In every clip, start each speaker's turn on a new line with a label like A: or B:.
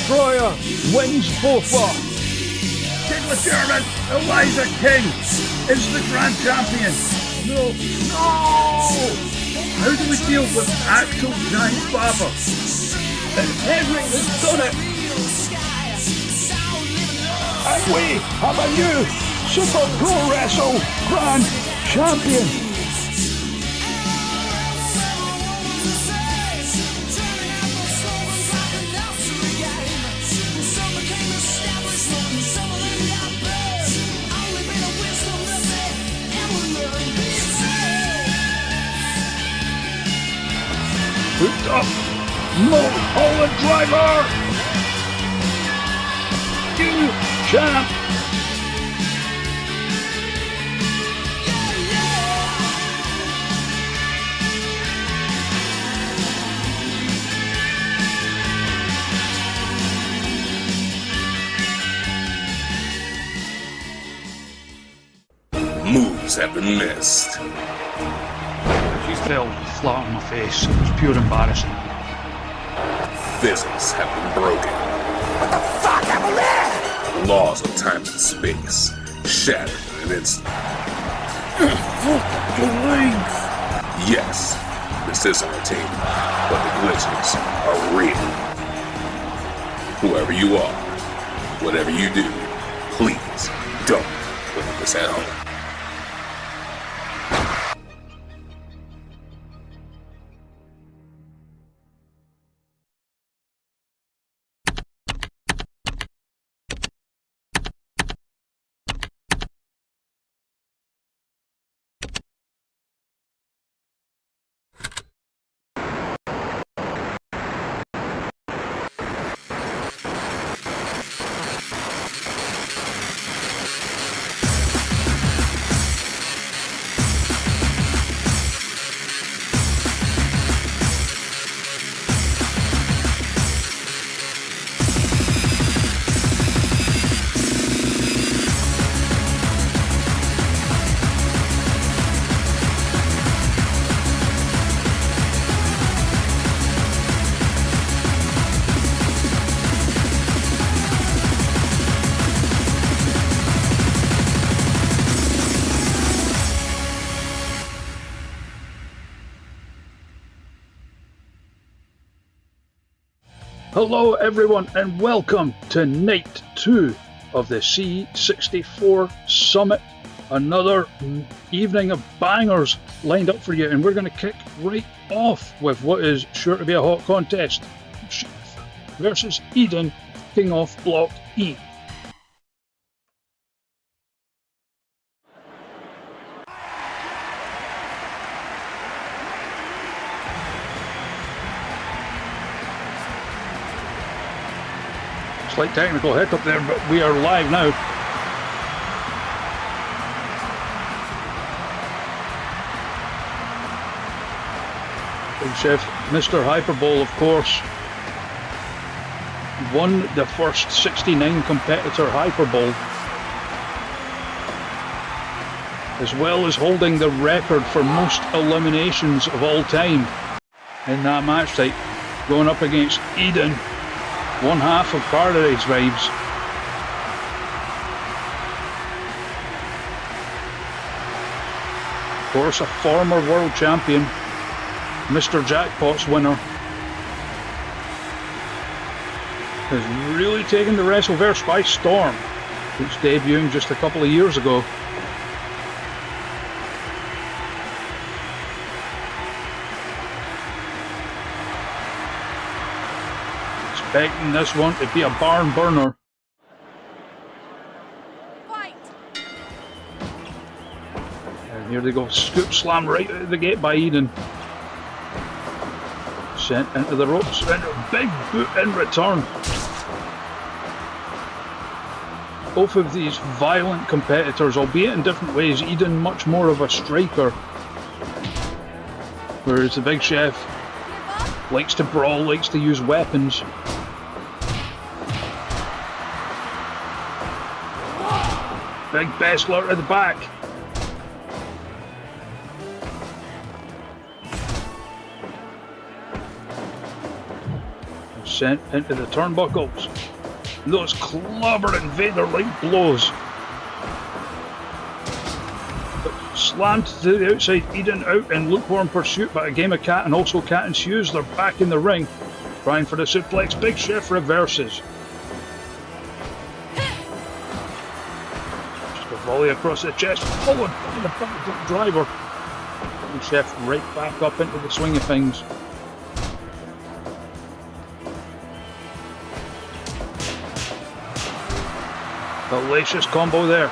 A: Destroyer wins FOFA.
B: King Legitimate Eliza King is the Grand Champion.
A: No!
B: How do we deal with actual giant Baba?
A: And Henry has done it! And we have a new Super Pro Wrestle Grand Champion! Hooked up! Mulholland Driver! New champ!
C: Moves have been missed.
D: She fell flat on my face. It was pure embarrassing.
C: Physics have been broken.
E: What the fuck happened there?
C: Laws of time and space shattered in an instant. Yes, this is entertainment, but the glitches are real. Whoever you are, whatever you do, please don't leave this at home.
A: Hello everyone and welcome to Night 2 of the C64 Summit. Another evening of bangers lined up for you, and we're going to kick right off with what is sure to be a hot contest. Chef versus Eden, kicking off Block E. Slight technical hiccup there, but we are live now. Big Chef Mr. Hyperbole, of course, won the first 69 competitor Hyperbole, as well as holding the record for most eliminations of all time in that match type, going up against Eden, one half of Paradise Vibes. Of course, a former world champion, Mr. Jackpot's winner, has really taken the Wrestleverse by storm since debuting just a couple of years ago. Expecting this one to be a barn burner.
F: Fight.
A: And here they go, scoop slam right out of the gate by Eden. Sent into the ropes, and a big boot in return. Both of these violent competitors, albeit in different ways. Eden much more of a striker, whereas the Big Chef likes to brawl, likes to use weapons. Big Bessler at the back. Sent into the turnbuckles. Those clobbering Vader-like blows. Slammed to the outside, Eden out in lukewarm pursuit, but a game of cat and also cat and shoes. They're back in the ring, trying for the suplex. Big Chef reverses. Just a volley across the chest, followed by the back driver. Big Chef right back up into the swing of things. Hellacious combo there.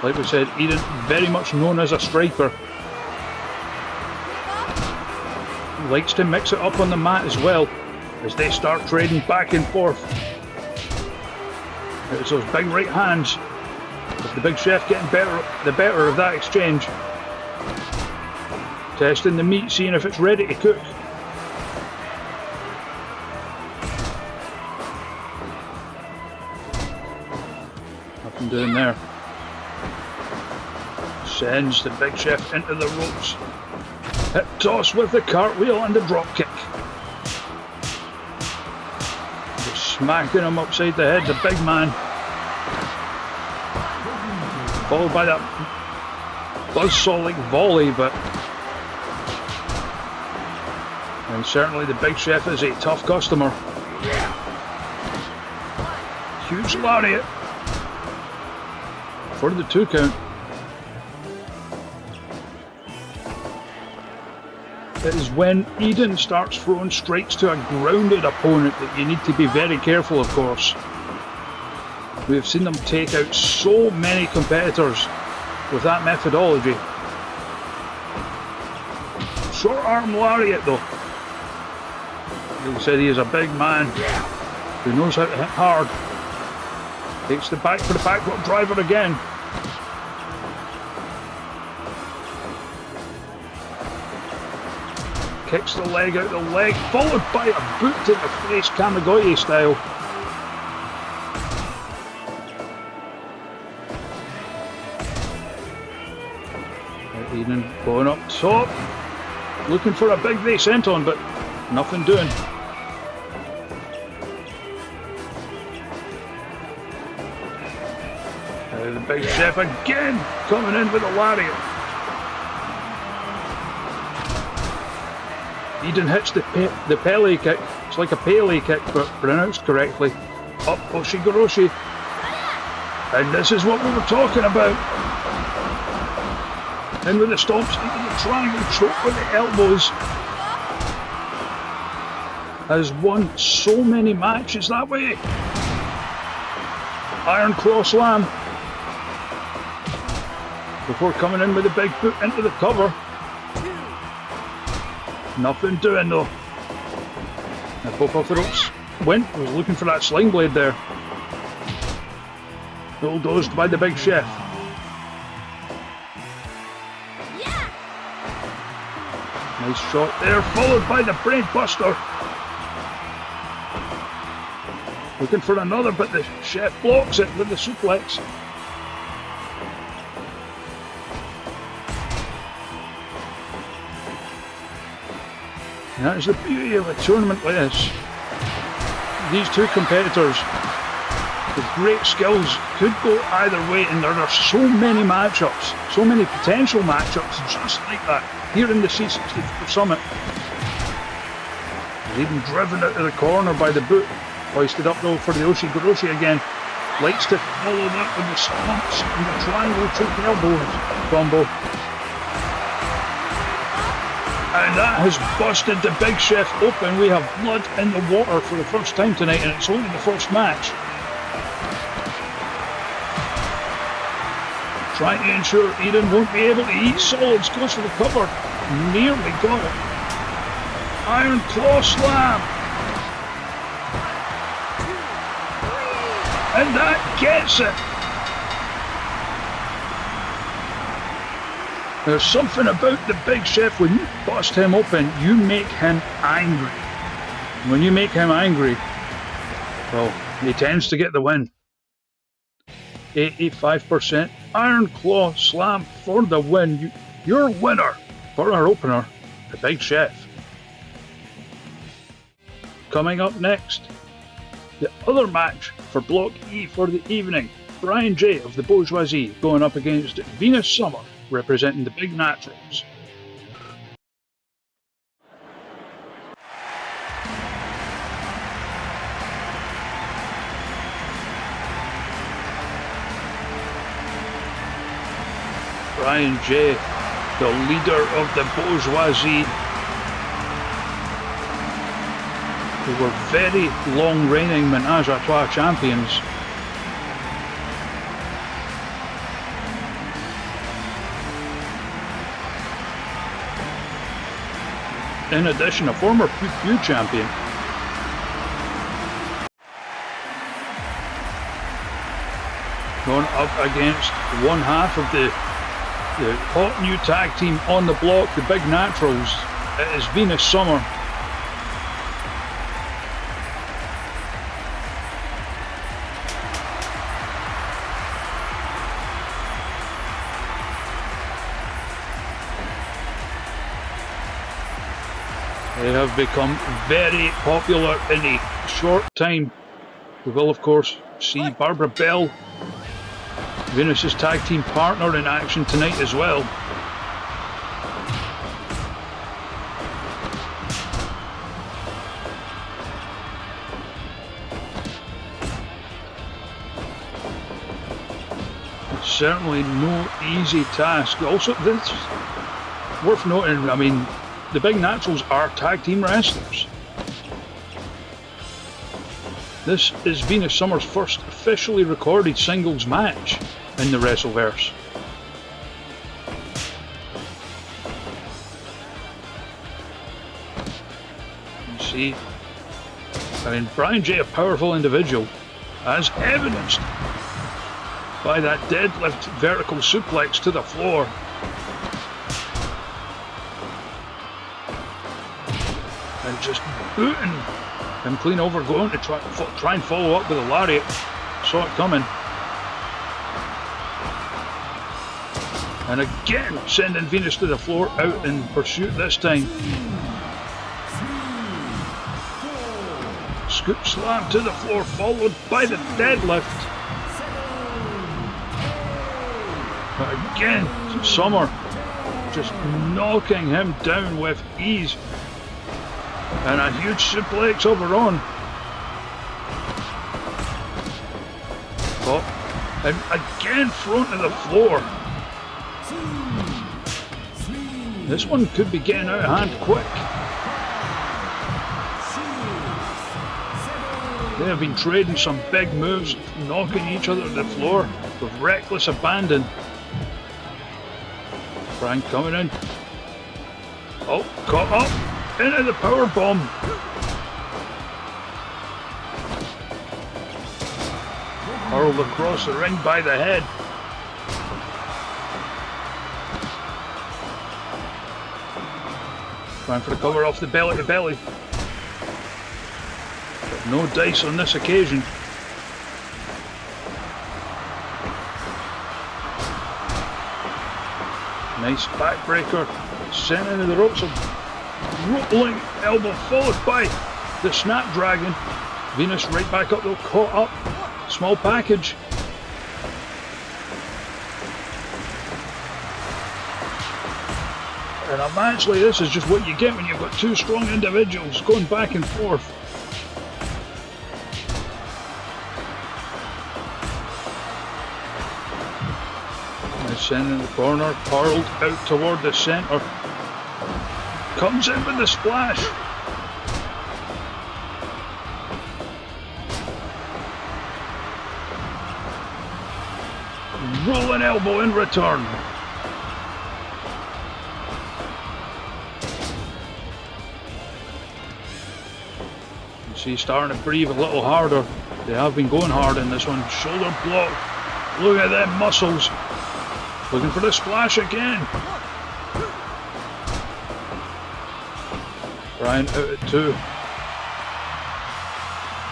A: Like we said, Eden very much known as a striker. Likes to mix it up on the mat as well as they start trading back and forth. It's those big right hands. With the Big Chef getting the better of that exchange. Testing the meat, seeing if it's ready to cook. Nothing doing there. Sends the Big Chef into the ropes. Hip toss with the cartwheel and the drop kick. Just smacking him upside the head, the big man. Followed by that buzzsaw-like volley, but... And certainly the Big Chef is a tough customer. Huge lariat. For the 2 count. It is when Eden starts throwing strikes to a grounded opponent that you need to be very careful, of course. We have seen them take out so many competitors with that methodology. Short arm lariat though. Like I said, he is a big man who knows how to hit hard. Takes the back for the backward driver again. Kicks the leg out the leg, followed by a boot to the face, Kamigoye style. Eden going up top, looking for a big vase senton, but nothing doing. The Big Chef again coming in with a lariat. Eden hits the Pele kick. It's like a Pele kick, but pronounced correctly. Up Oshigoroshi. And this is what we were talking about. In with the stomps, into the triangle choke with the elbows. Has won so many matches that way. Iron Claw Slam. Before coming in with a big boot into the cover. Nothing doing though. Now Pope off the ropes. Was looking for that sling blade there. Bulldozed by the Big Chef.
E: Yeah.
A: Nice shot there, followed by the Brain Buster. Looking for another, but the Chef blocks it with the suplex. And that is the beauty of a tournament like this. These two competitors with great skills could go either way, and there are so many matchups, so many potential matchups just like that here in the C64 Summit. He's even driven out of the corner by the boot, hoisted up though for the Oshigoroshi again. Likes to follow that with the stomps and the triangle choke elbows combo. And that has busted the Big Chef open. We have blood in the water for the first time tonight, and it's only the first match. Trying to ensure Eden won't be able to eat solids. Goes for the cover. Nearly got it. Iron Claw Slam. And that gets it. There's something about the Big Chef. When you bust him open, you make him angry. When you make him angry, well, he tends to get the win. 85% Iron Claw Slam for the win. Your winner for our opener, the Big Chef. Coming up next, the other match for Block E for the evening. Brian J of the Bourgeoisie going up against Venus Summer, representing the Big Naturals. Brian J, the leader of the Bourgeoisie, who were very long reigning Menage a Trois champions. In addition, a former Pew champion. Going up against one half of the hot new tag team on the block, the Big Naturals. It is Venus Summer. They have become very popular in a short time. We will, of course, see Barbara Bell, Venus's tag team partner, in action tonight as well. It's certainly no easy task. Also, this worth noting, I mean, the Big Naturals are tag team wrestlers. This is Venus Summer's first officially recorded singles match in the Wrestleverse. You see, I mean, Brian J, a powerful individual, as evidenced by that deadlift vertical suplex to the floor. And just booting him clean over, going to try and follow up with a lariat. Saw it coming. And again, sending Venus to the floor, out in pursuit this time. Scoop slam to the floor, followed by the deadlift. But again, Summer just knocking him down with ease. And a huge suplex over on. Oh, and again thrown to the floor. This one could be getting out of hand quick. They have been trading some big moves, knocking each other to the floor with reckless abandon. Brian coming in. Oh, caught up. Into the power bomb. Hurled across the ring by the head. Trying for the cover off the belly to belly. But no dice on this occasion. Nice backbreaker. Sent into the ropes. Rolling elbow followed by the Snapdragon. Venus right back up though, caught up. Small package. And a match like this is just what you get when you've got two strong individuals going back and forth. Nice send in the corner, hurled out toward the centre. Comes in with the splash. Rolling elbow in return. You see, starting to breathe a little harder. They have been going hard in this one. Shoulder block. Look at them muscles. Looking for the splash again. Brian out at 2.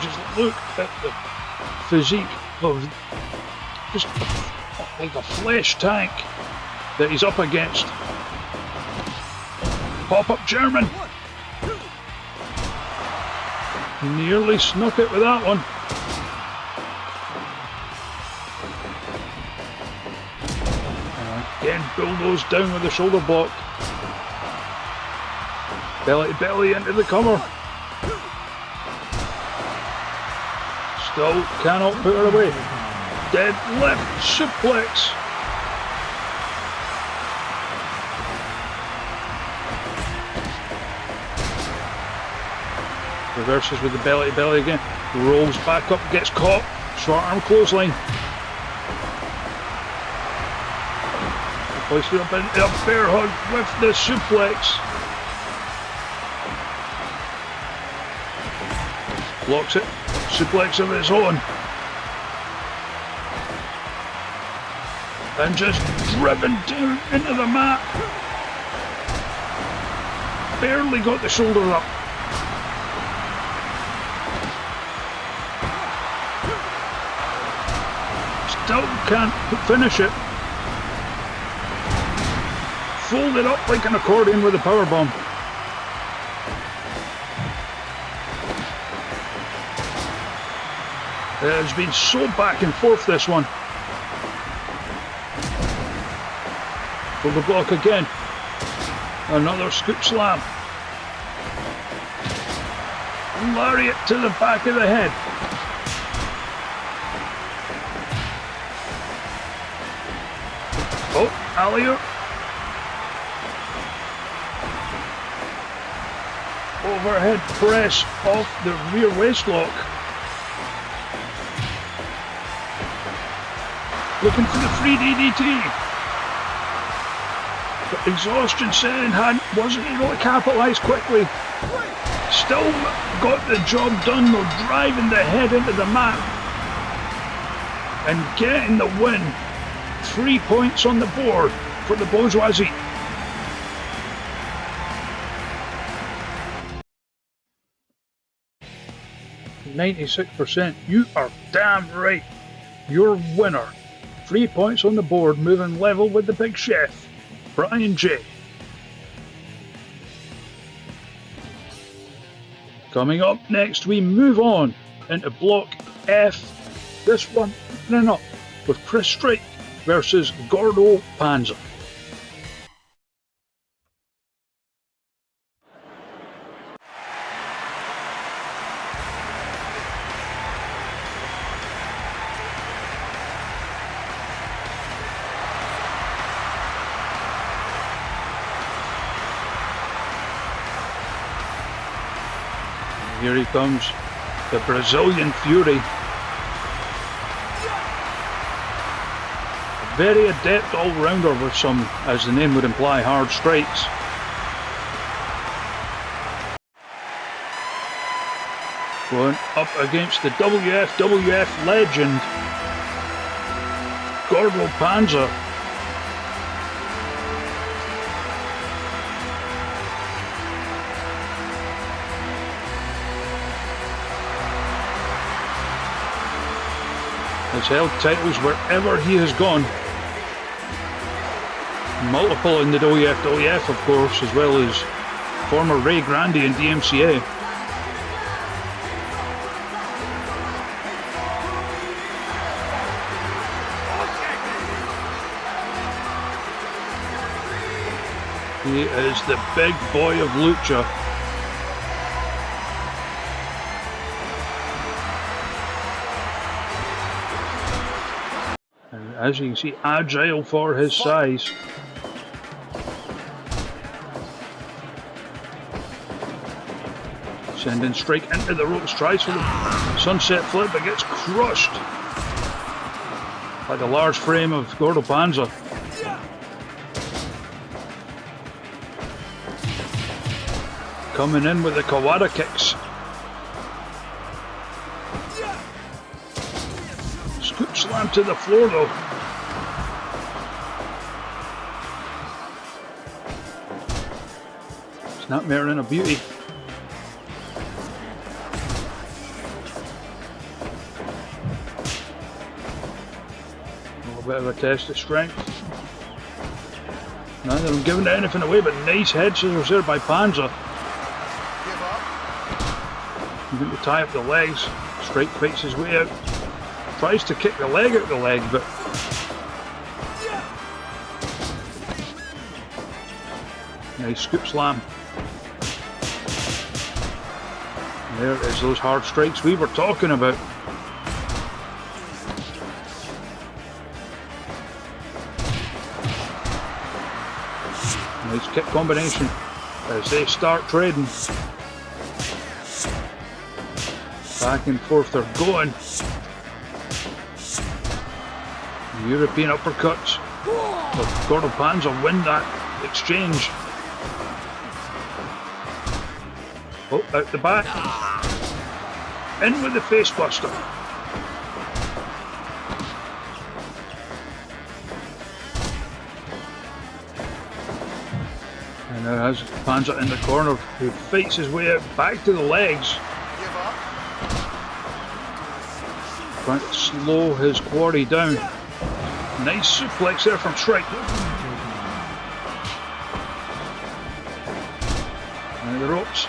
A: Just look at the physique of just like a flesh tank that he's up against. Pop-up German. Nearly snuck it with that one. Again, bulldozed down with the shoulder block. Belly to belly into the cover. Still cannot put her away. Deadlift suplex. Reverses with the belly to belly again. Rolls back up, gets caught. Short arm clothesline. Placed it up into a bear hug with the suplex. Blocks it. Suplex of its own. And just driven down into the mat. Barely got the shoulder up. Still can't finish it. Fold it up like an accordion with a powerbomb. It has been so back and forth, this one. For the block again. Another scoop slam. Lariat to the back of the head. Oh, alley-oop. Overhead press off the rear waistlock. Looking for the free DDT. But exhaustion setting wasn't able to capitalise quickly. Still got the job done though, driving the head into the mat. And getting the win. 3 points on the board for the Bourgeoisie. %. You are damn right. Your winner. 3 points on the board, moving level with the big chef, Brian J. Coming up next, we move on into Block F. This one opening up with Chris Strike versus Gordo Panzer. Here he comes, the Brazilian Fury. A very adept all-rounder with some, as the name would imply, hard strikes. Going up against the WWF legend, Gordo Panzer. Has held titles wherever he has gone. Multiple in the WWF, of course, as well as former Ray Grande in DMCA. He is the big boy of Lucha. As you can see, agile for his size. Sending Strike into the ropes, tries for the sunset flip, but gets crushed by the large frame of Gordo Panzer. Coming in with the Kawada kicks. Scoop slam to the floor though. Snapmare in a beauty. A little bit of a test of strength. Neither of them giving anything away, but nice head scissors there by Panzer. Going to tie up the legs. Strike fights his way out. Tries to kick the leg out the leg, but nice scoop slam. There is those hard strikes we were talking about. Nice kick combination as they start trading. Back and forth they're going. European uppercuts. Well, Gordo Panzer win that exchange. Oh, out the back. In with the face buster. And now has Panzer in the corner, who fights his way out back to the legs. Trying to slow his quarry down. Nice suplex there from Shrike. And the ropes.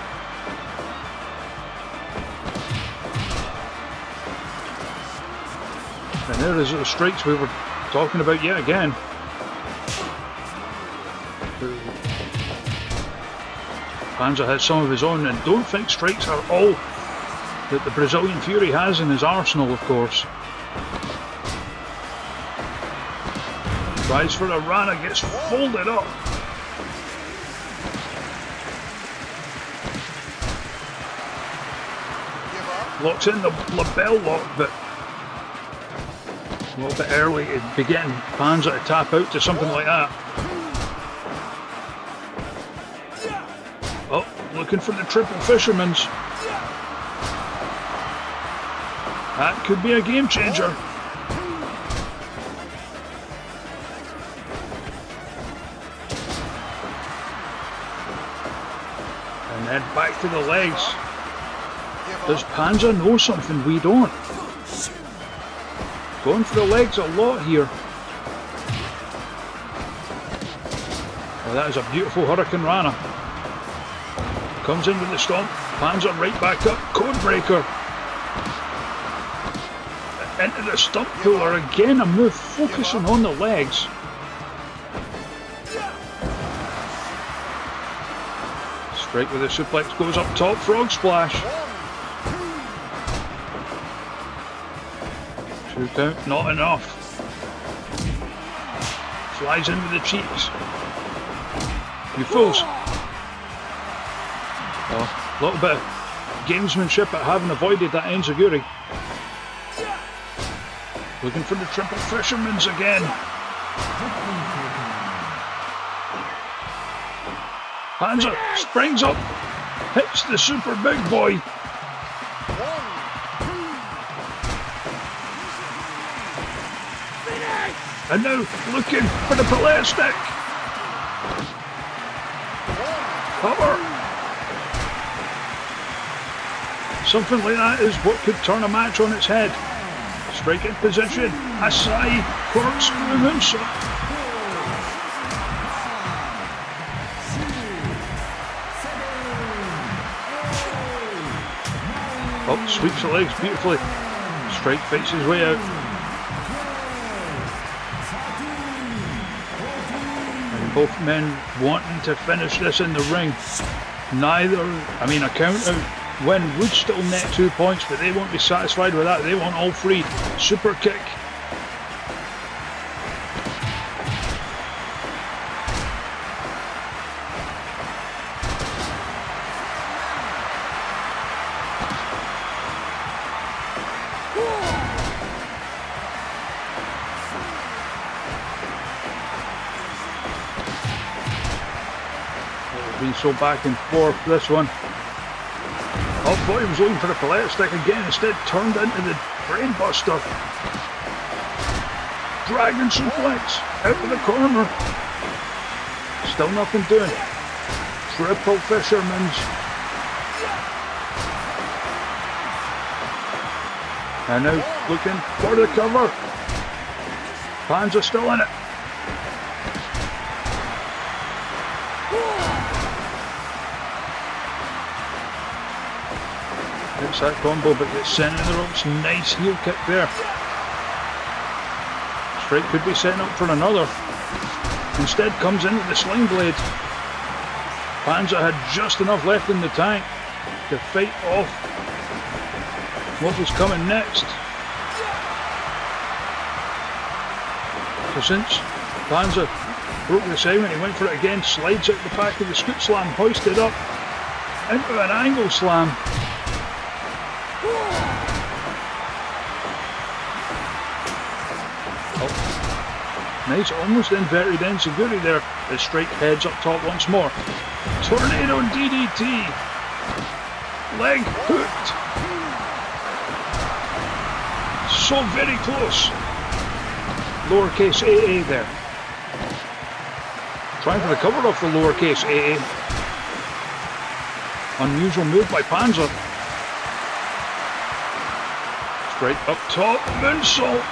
A: And there is the strikes we were talking about yet again. Panzer has some of his own, and don't think strikes are all that the Brazilian Fury has in his arsenal, of course. Tries for a Rana, gets folded up. Locks in the lapel lock, but a little bit early to begin Panzer to tap out to something like that. Oh, looking for the triple fisherman's. That could be a game changer. And then back to the legs. Does Panzer know something we don't? Going for the legs a lot here. Well, that is a beautiful Hurricane Rana. Comes in with the stomp. Panzer right back up. Codebreaker. Into the stump puller. Again, a move focusing on the legs. Strike with the suplex. Goes up top. Frog splash. 2 count. Not enough. Flies in with the cheeks. You fools. Oh, a little bit of gamesmanship at having avoided that enziguri. Looking for the triple fisherman's again. Panzer springs up, hits the super big boy. And now looking for the palette stick. Cover. Something like that is what could turn a match on its head. Strike in position. Asai corkscrew moonsault. Oh, sweeps the legs beautifully. Strike fights his way out. And both men wanting to finish this in the ring. A count out win would still net 2 points, but they won't be satisfied with that. They want all 3. Super kick. Been so back and forth this one. Oh, thought he was looking for the palette stick again, instead turned into the brain buster. Dragon suplex out of the corner. Still nothing doing. Triple fisherman's. And now looking for the cover. Panzer still in it. Gets that combo, but gets sent in the ropes. Nice heel kick there. Strike could be setting up for another. Instead comes in with the sling blade. Panzer had just enough left in the tank to fight off what was coming next. So since Panzer broke the segment, he went for it again, slides out the back of the scoop slam, hoisted up into an angle slam. Nice, almost inverted enziguri there. The strike heads up top once more. Tornado DDT. Leg hooked. So very close. Lowercase AA there. Trying for the cover off the lowercase AA. Unusual move by Panzer. Straight up top. Moonsault.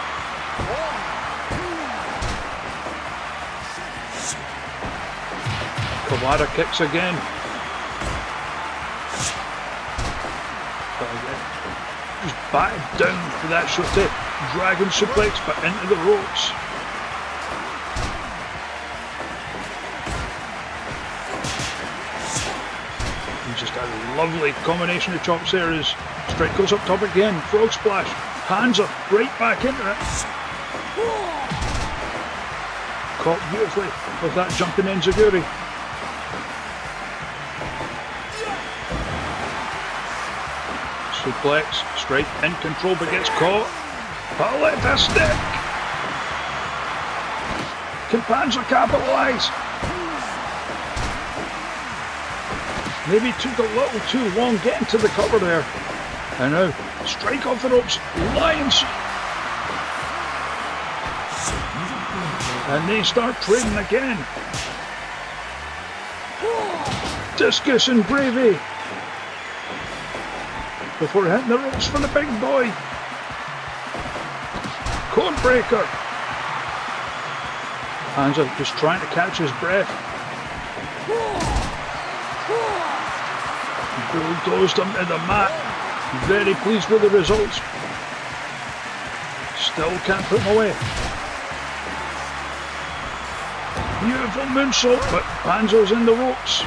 A: Kawada kicks again. But again, just batted down for that short dragon suplex, but into the ropes. And just a lovely combination of chops there as strike goes up top again. Frog splash. Panzer right back into it. Caught beautifully with that jumping enziguri. Suplex, straight in control but gets caught. Paletta stick! Can Panzer capitalise? Maybe took a little too long getting to the cover there. And now, strike off the ropes, Lions! And they start trading again. Discus and Gravy. Before hitting the ropes for the big boy. Codebreaker. Panzer just trying to catch his breath. Bulldozed him to the mat. Very pleased with the results. Still can't put him away. Beautiful moonsault, but Panzer's in the ropes.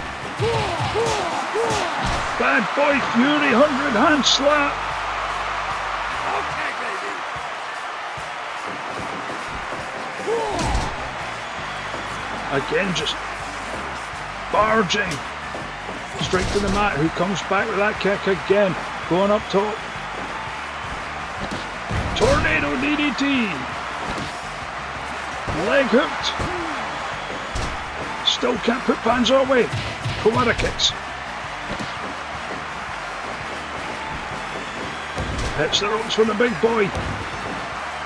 A: Bad Boy Fury 100 hand slap. Again, just barging straight to the mat. Who comes back with that kick again? Going up top. Tornado DDT. Leg hooked. Still can't put Panzer away. Kawada kicks. Hits the ropes for the big boy.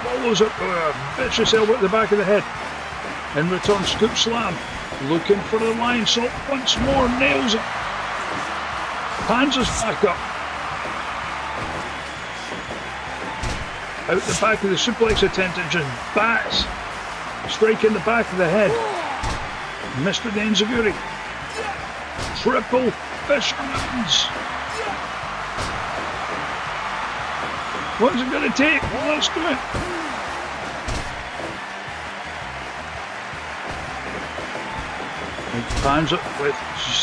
A: Follows up with a vicious elbow at the back of the head. In return, scoop slam. Looking for the line salt once more. Nails it. Panzer's back up. Out the back of the suplex attempt and just bats. Strike in the back of the head. Mr. Enziguri. Triple Fisherman's. What's it going to take? Well, let's do it. And Panzer with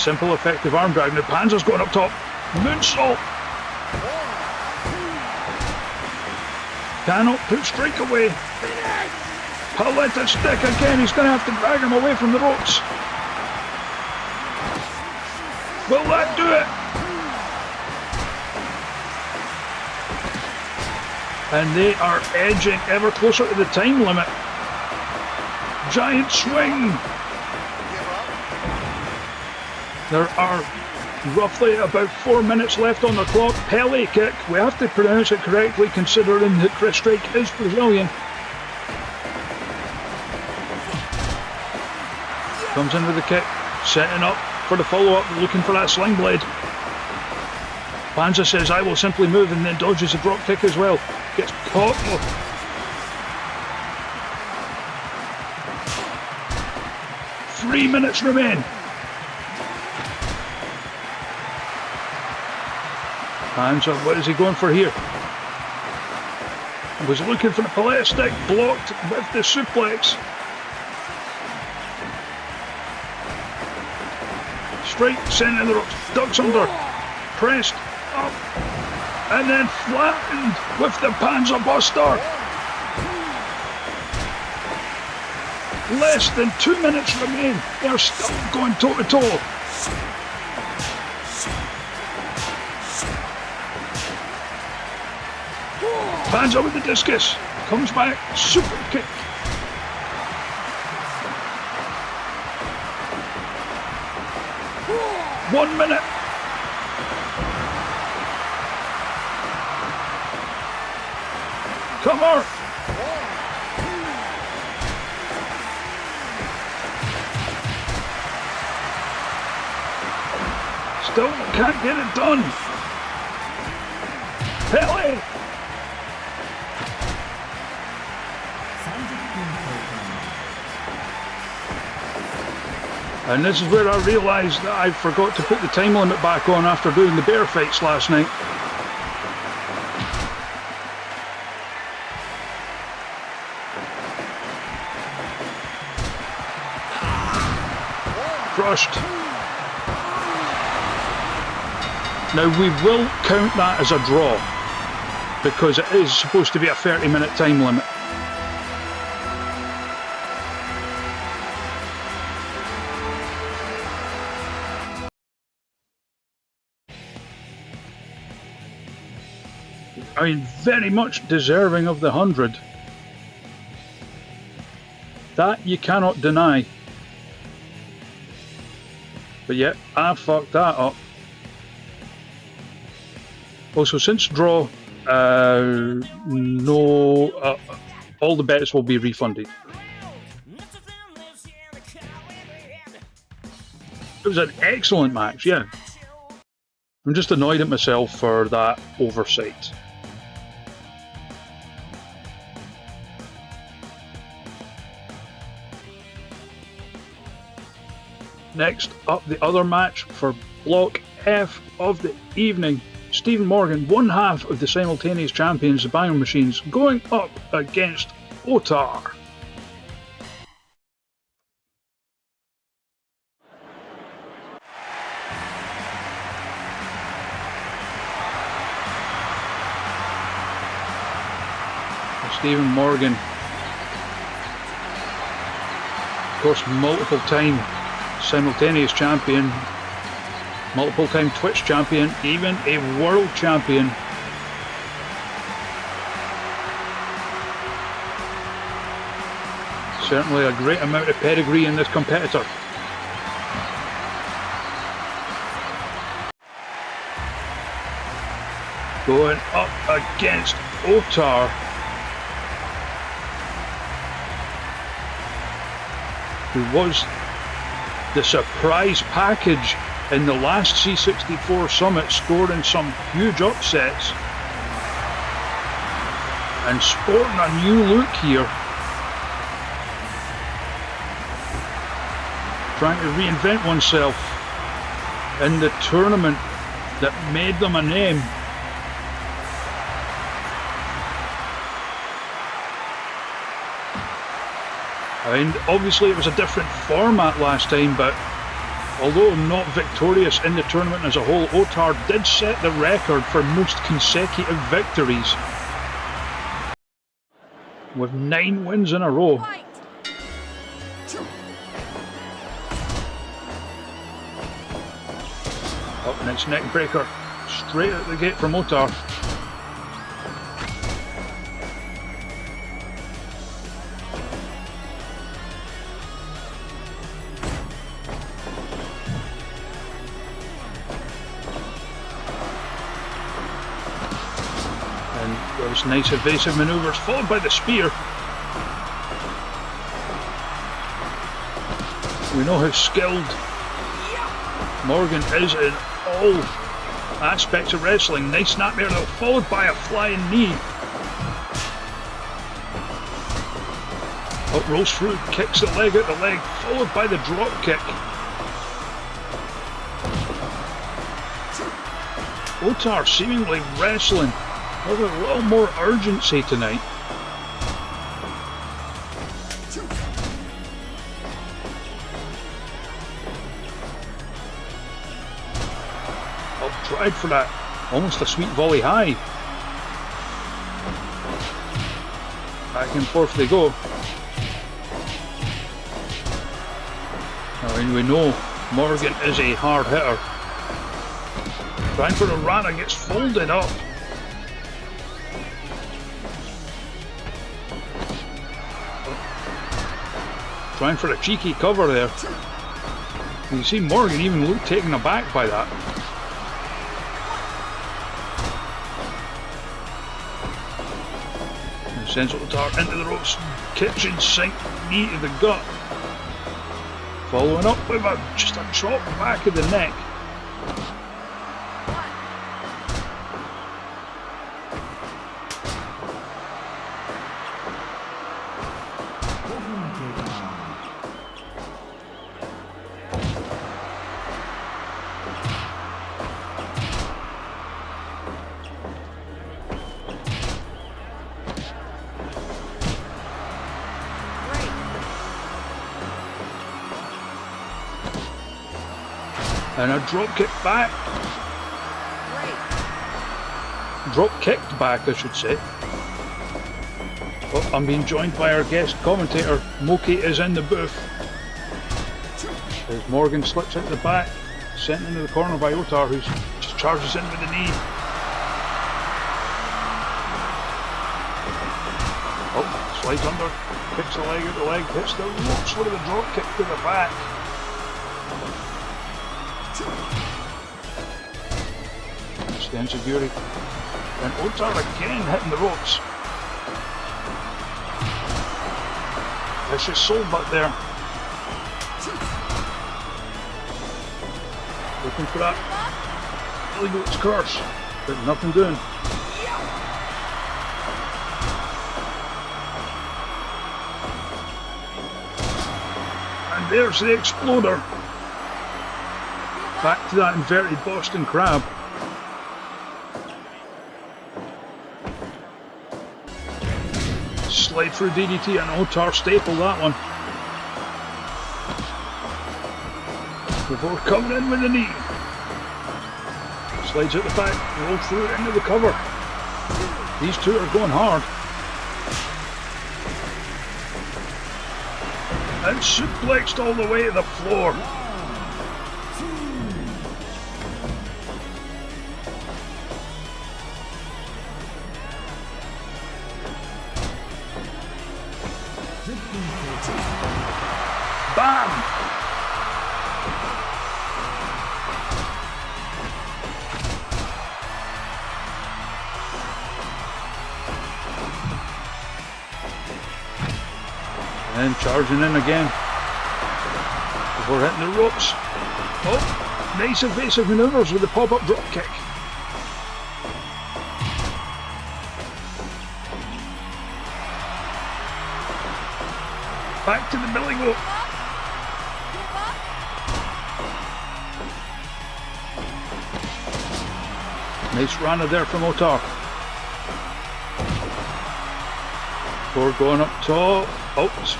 A: simple effective arm drag. Now Panzer's going up top. Moonsault. Cannot put strike away. Paletta stick again. He's going to have to drag him away from the ropes. Will that do it? And they are edging ever closer to the time limit. Giant swing. There are roughly about 4 minutes left on the clock. Pele kick. We have to pronounce it correctly considering that Chris Strike is Brazilian. Comes in with the kick. Setting up for the follow-up. Looking for that sling blade. Panzer says, I will simply move, and then dodges a drop kick as well. Gets caught. 3 minutes remain. Hands up, what is he going for here? Was looking for the palette stick, blocked with the suplex. Straight, centre of the ropes, ducks under, pressed up, and then flattened with the Panzer Buster. Less than 2 minutes remain. They're still going toe to toe. Panzer with the discus, comes back, super kick. One minute. Come on. Still can't get it done. Pele. And this is where I realised that I forgot to put the time limit back on after doing the bear fights last night. Crushed. Now we will count that as a draw because it is supposed to be a 30-minute time limit. I mean, very much deserving of the 100. That you cannot deny. But yeah, I fucked that up. Also, since draw, no, all the bets will be refunded. It was an excellent match, yeah. I'm just annoyed at myself for that oversight. Next up, the other match for Block F of the evening. Stephen Morgan, one half of the simultaneous champions, the Banger Machines, going up against Otar. Stephen Morgan, of course, multiple time simultaneous champion, multiple time Twitch champion, even a world champion. Certainly a great amount of pedigree in this competitor. Going up against Otar, who was the surprise package in the last C64 Summit, scoring some huge upsets and sporting a new look here, trying to reinvent oneself in the tournament that made them a name. And obviously it was a different format last time, but although not victorious in the tournament as a whole, Otar did set the record for most consecutive victories, with 9 wins in a row. Up next, neck breaker, straight out the gate from Otar. Those nice evasive manoeuvres followed by the spear. We know how skilled Morgan is in all aspects of wrestling. Nice snapmare though, followed by a flying knee. Up rolls through, kicks the leg out the leg, followed by the drop kick. Otar seemingly wrestling with a little more urgency tonight. Oh, tried for that. Almost a sweet volley high. Back and forth they go. Now we know Morgan is a hard hitter. Trying for a Rana, gets folded up. Trying for a cheeky cover there. You see Morgan even look taken aback by that. And sends Otar into the ropes. Kitchen sink, knee to the gut. Following up with just a chop back of the neck. And a drop kick back. Drop kicked back, I should say. Oh, I'm being joined by our guest commentator. Moki is in the booth. As Morgan slips into the back, sent into the corner by Otar, who just charges in with the knee. Oh, slides under, kicks the leg out the leg, hits the ropes with a drop kick to the back. The enziguri. And Otar again hitting the ropes. Vicious soul butt there. Looking for that Billy Goat's curse, but nothing doing. And there's the exploder. Back to that inverted Boston Crab. Slide through DDT and Otar staple that one. Before coming in with the knee. Slides at the back, roll through it into the cover. These two are going hard. And suplexed all the way to the floor. Bam! And charging in again before hitting the ropes. Oh, nice evasive maneuvers with the pop-up drop kick. Back to the billy goat. Nice Rana there from Otar. Before going up top. Oops.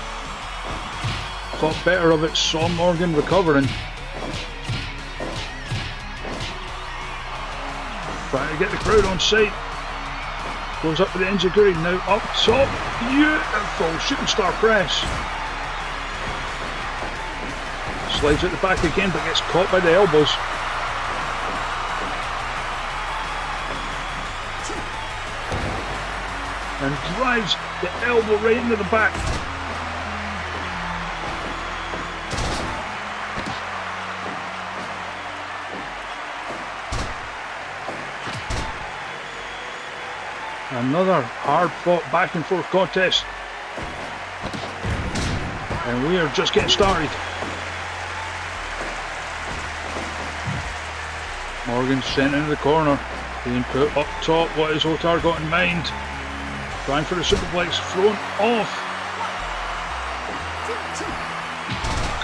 A: Thought better of it, saw Morgan recovering. Trying to get the crowd on side. Goes up with the enziguri, now up top. Beautiful shooting star press. Slides at the back again, but gets caught by the elbows. And drives the elbow right into the back. Another hard-fought back-and-forth contest. And we are just getting started. Morgan sent into the corner. Being put up top. What has Otar got in mind? Trying for the superplex, thrown off.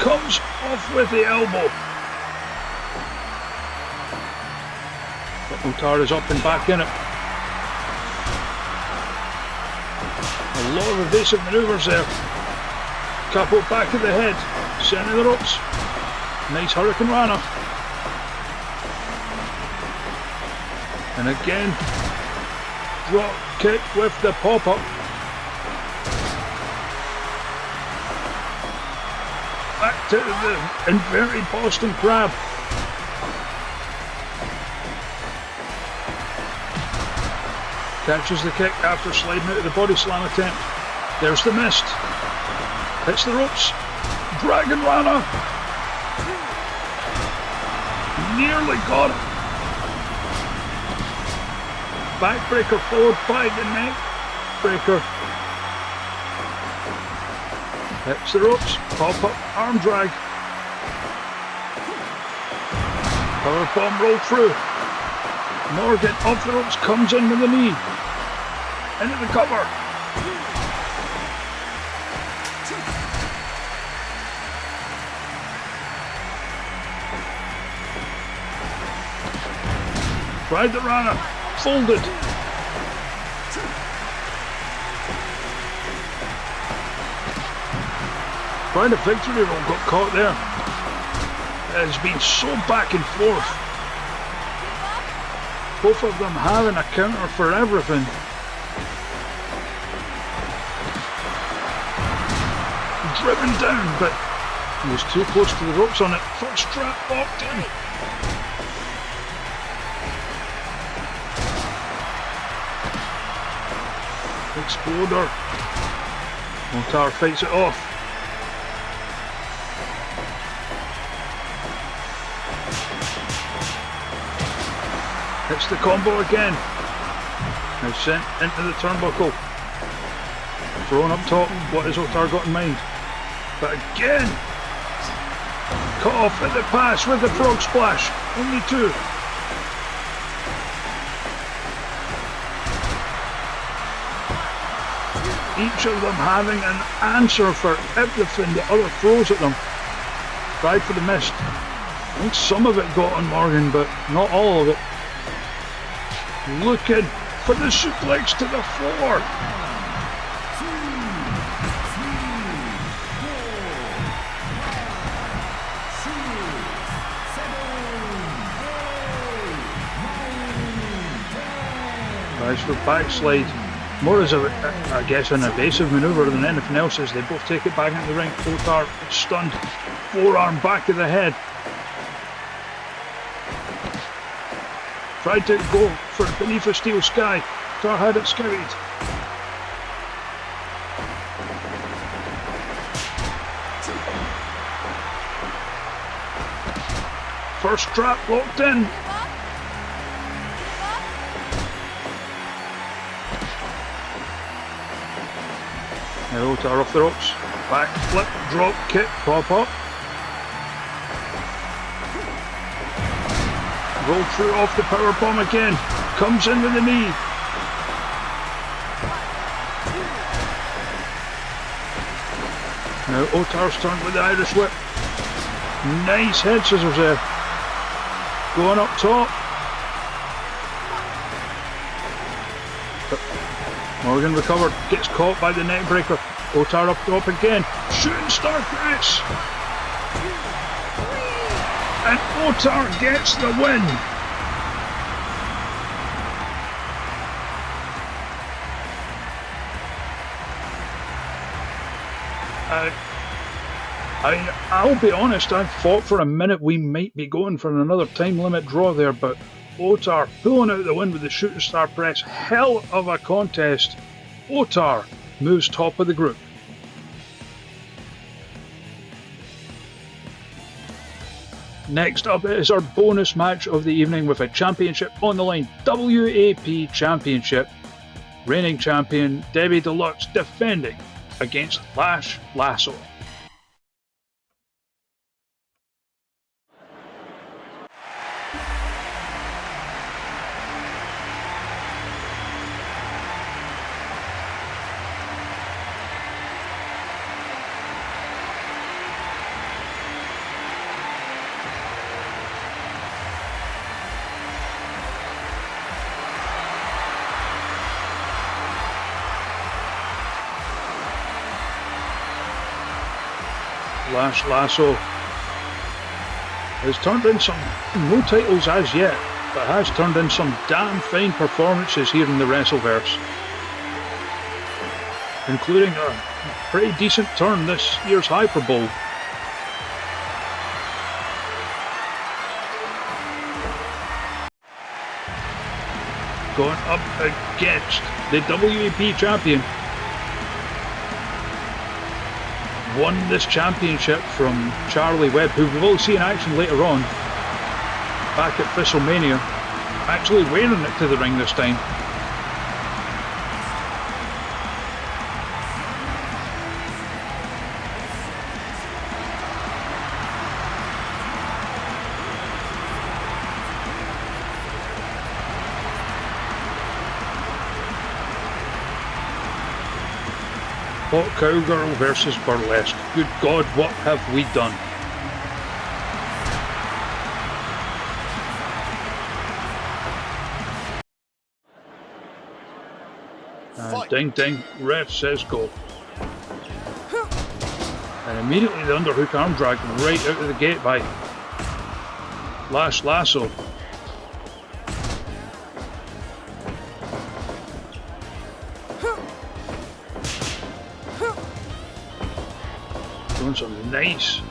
A: Comes off with the elbow. Otar is up and back in it. A lot of evasive manoeuvres there. Capo back of the head. Centre of the ropes. Nice Hurricane Rana. And again, drop kick with the pop-up. Back to the inverted Boston Crab. Catches the kick after sliding out of the body slam attempt. There's the mist. Hits the ropes. Dragon Rana. Nearly got it. Backbreaker followed by the neck breaker. Hits the ropes. Pop up arm drag. Power bomb rolled through. Morgan off the ropes, comes in with the knee. Into the cover. Tried the Rana. Folded. Tried a victory roll, got caught there. It has been so back and forth. Both of them having a counter for everything. Driven down, but he was too close to the ropes on it. First strap locked in. Exploder. Otar fights it off. Hits the combo again. Now sent into the turnbuckle. Thrown up top. What has Otar got in mind? But again, cut off at the pass with the frog splash. Only two. Each of them having an answer for everything the other throws at them. Tried for the mist. I think some of it got on Morgan, but not all of it. Looking for the suplex to the floor. Tries for backslide. More as I guess an evasive manoeuvre than anything else, as they both take it back into the ring. Otar stunned. Forearm back of the head. Tried to go for beneath a steel sky. Otar had it scouted. First trap locked in. Now Otar off the ropes. Back flip, drop kick, pop up. Roll through off the power bomb again. Comes in with the knee. Now Otar's turned with the Irish whip. Nice head scissors there. Going up top. Morgan recovered, gets caught by the neck breaker. Otar up top again. Shooting star press. And Otar gets the win. I'll be honest, I thought for a minute we might be going for another time limit draw there, but Otar pulling out the win with the shooting star press. Hell of a contest. Otar moves top of the group. Next up is our bonus match of the evening with a championship on the line. WAP Championship. Reigning champion Debbie Deluxe defending against Lash Lasso. Last Lasso has turned in some, no titles as yet, but has turned in some damn fine performances here in the Wrestleverse, including a pretty decent turn this year's Hyper Bowl. Going up against the WAP champion. Won this championship from Charlie Webb, who we will see in action later on, back at WrestleMania, actually wearing it to the ring this time. Hot Cowgirl versus Burlesque. Good God, what have we done? Ding ding, ref says go. And immediately the underhook arm drag right out of the gate by Last Lasso. Doing some nice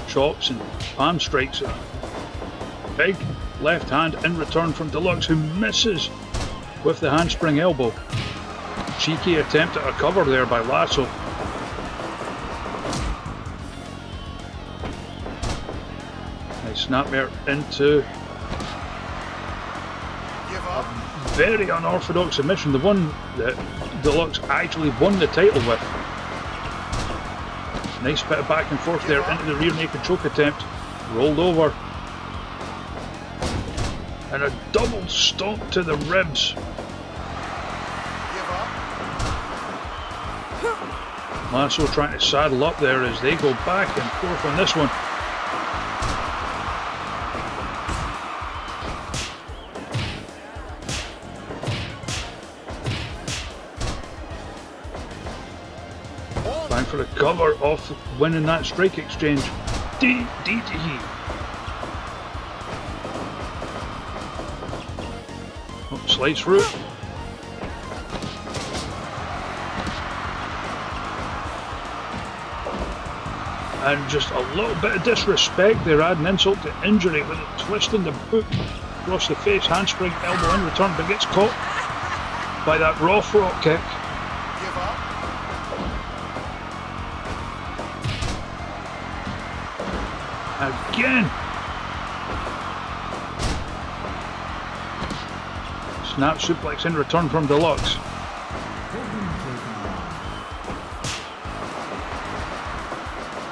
A: chops and palm strikes. Big left hand in return from Deluxe, who misses with the handspring elbow. Cheeky attempt at a cover there by Lasso. Nice snapmare into a very unorthodox submission, the one that Deluxe actually won the title with. Nice bit of back and forth there into the rear naked choke attempt. Rolled over. And a double stomp to the ribs. Lasso trying to saddle up there as they go back and forth on this one. Trying for the cover off winning that strike exchange. DDT. Oh, slice through. And just a little bit of disrespect there, adding insult to injury with a twist in the boot across the face, handspring, elbow in return, but gets caught by that raw frog kick. Again. Snap suplex in return from Deluxe.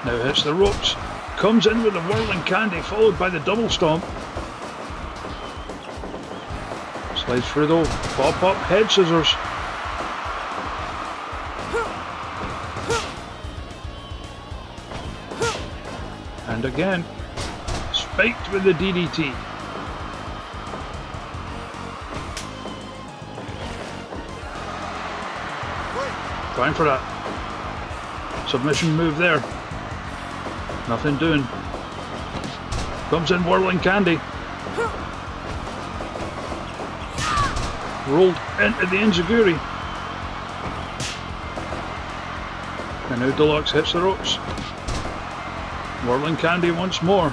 A: Now hits the ropes, comes in with the whirling candy, followed by the double stomp. Slides through though, pop up, head scissors. And again, spiked with the DDT. Trying for that submission move there. Nothing doing. Comes in whirling candy. Rolled into the enziguri. And now Deluxe hits the ropes. Whirling candy once more.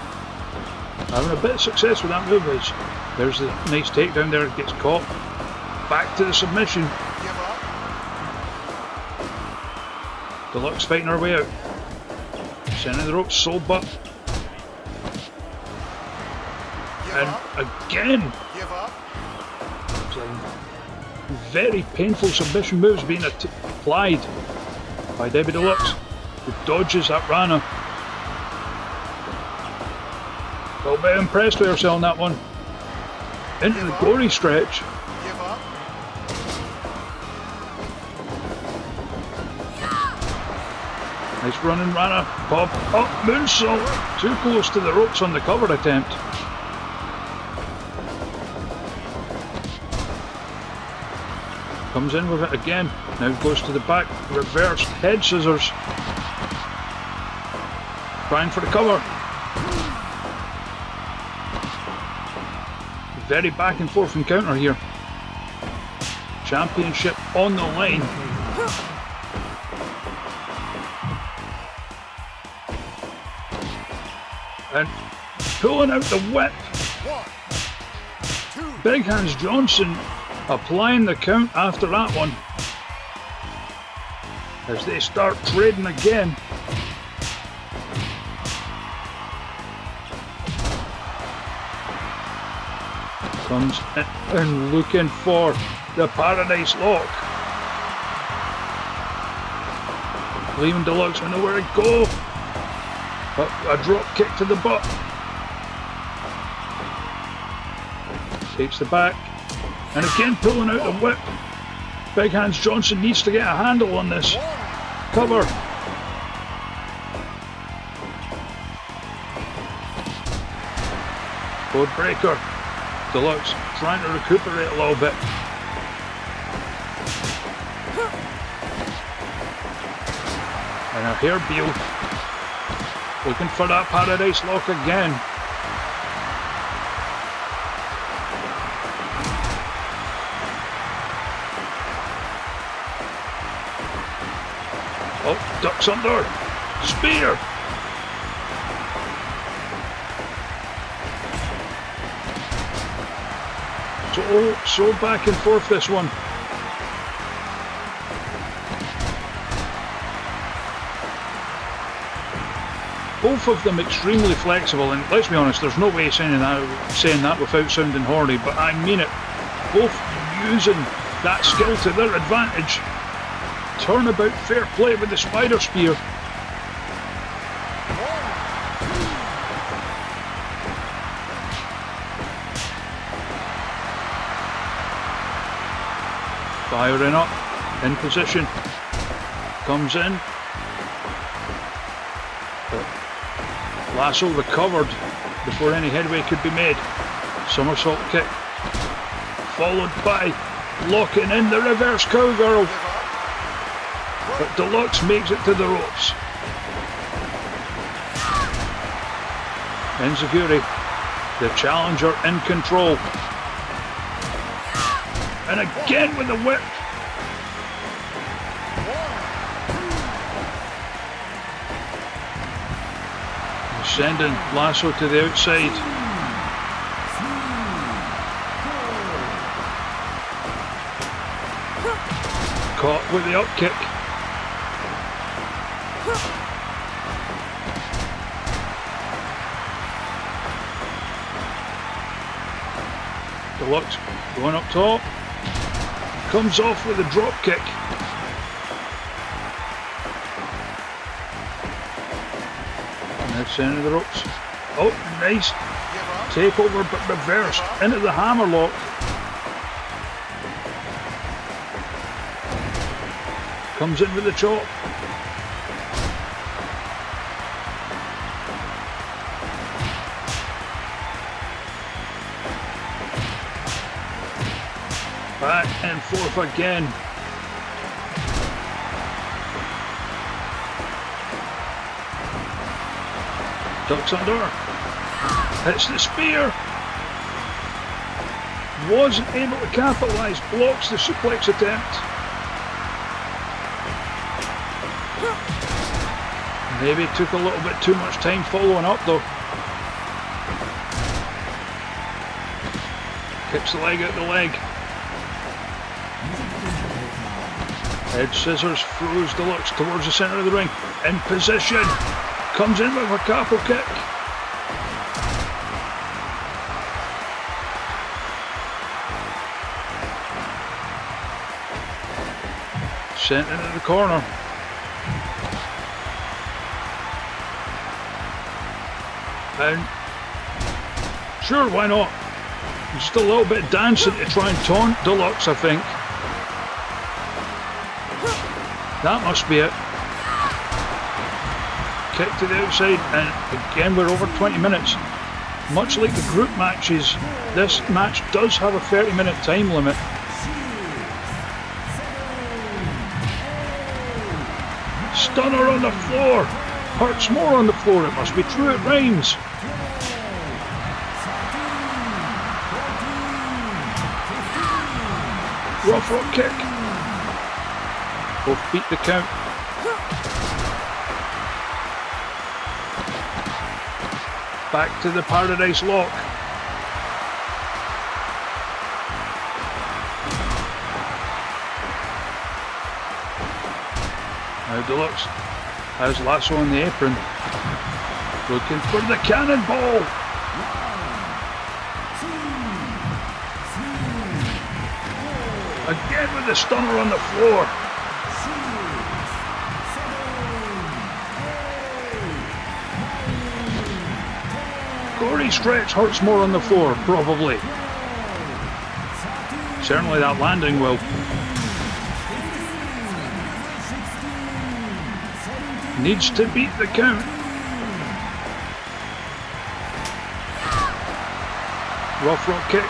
A: Having a bit of success with that move. As there's the nice takedown there. Gets caught. Back to the submission. Deluxe fighting her way out. Center of the ropes, soul butt. And again, very painful submission moves being applied by Debbie Deluxe, who dodges that Rana. A little bit impressed with herself on that one. Into the gory stretch. Nice running Rana, pop up, moonsault, too close to the ropes on the cover attempt. Comes in with it again, now goes to the back, reversed head scissors. Trying for the cover. Very back and forth encounter here. Championship on the line. And pulling out the whip. Big Hands Johnson applying the count after that one. As they start trading again. Comes in and looking for the Paradise Lock. Leaving Deluxe with nowhere to go. But a drop kick to the butt. Takes the back. And again pulling out the whip. Big Hands Johnson needs to get a handle on this. Cover. Code breaker. Deluxe trying to recuperate a little bit. And a hairbeal. Looking for that Paradise Lock again. Oh, ducks under. Spear. So back and forth this one. Both of them extremely flexible, and let's be honest, there's no way saying that without sounding horny, but I mean it. Both using that skill to their advantage. Turnabout fair play with the spider spear. Firing up, in position, comes in. But Lasso recovered before any headway could be made. Somersault kick, followed by locking in the reverse cowgirl. But Deluxe makes it to the ropes. Enziguri, the challenger in control. And again with the whip. Sending Lasso to the outside. Caught with the up kick. Deluxe going up top. Comes off with a drop kick. And that's center of the ropes. Oh, nice. Takeover but reversed into the hammerlock. Comes in with the chop. Back and forth again. Ducks under. Hits the spear. Wasn't able to capitalise. Blocks the suplex attempt. Maybe took a little bit too much time following up though. Kicks the leg out the leg. Edge scissors throws Deluxe towards the centre of the ring. In position. Comes in with a capo kick. Sent into the corner. And sure, why not? Just a little bit dancing to try and taunt Deluxe, I think. That must be it. Kick to the outside, and again we're over 20 minutes. Much like the group matches, this match does have a 30-minute time limit. Stunner on the floor. Hurts more on the floor. It must be true. It rhymes. Rough rock kick. Both beat the count. Back to the Paradise Lock. Now Deluxe has Lasso on the apron. Looking for the cannonball. Again with the stunner on the floor. Gory stretch hurts more on the floor, probably. Certainly that landing will. Needs to beat the count. Rough rock kick.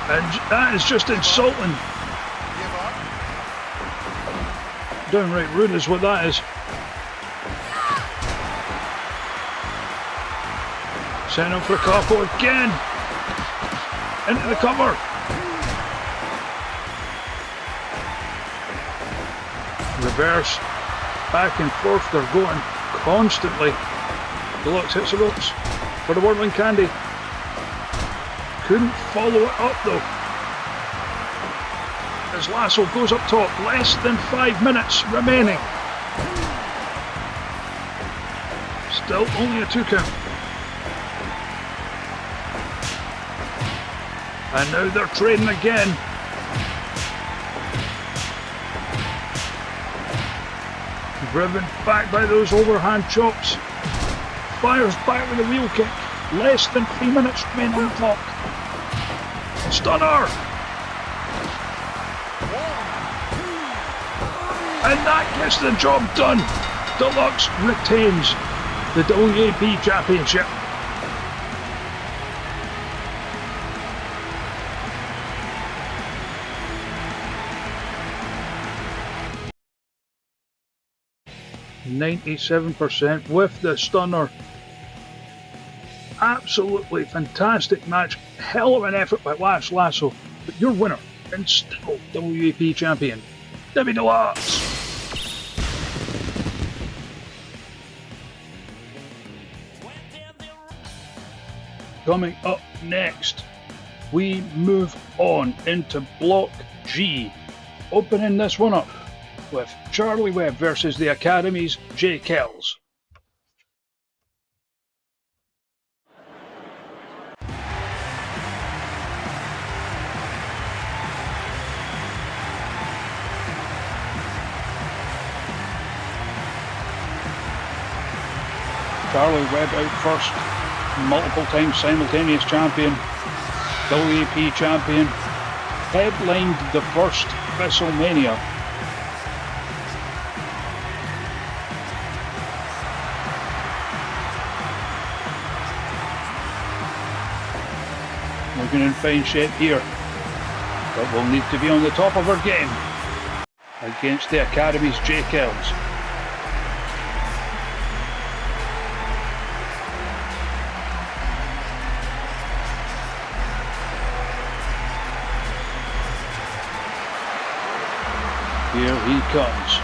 A: And that is just insulting. Downright rude is what that is. Send him for Capo again. Into the cover. Reverse. Back and forth they're going constantly. Deluxe hits the ropes for the whirling candy. Couldn't follow it up though. As Lasso goes up top, less than 5 minutes remaining. Still only a 2 count. And now they're trading again. Driven back by those overhand chops. Fires back with a wheel kick. Less than 3 minutes remaining on the clock. Stunner! And that gets the job done. Deluxe retains the WAP Championship. %, with the stunner. Absolutely fantastic match. Hell of an effort by Lasso. But your winner and still WAP champion, Debbie Deluxe. Coming up next, we move on into Block G, opening this one up with Charlie Webb versus the Academy's Jay Kells. Charlie Webb out first, multiple time simultaneous champion, WAP champion, headlined the first WrestleMania. Looking in fine shape here, but will need to be on the top of her game against the Academy's Jay Kells. Here he comes.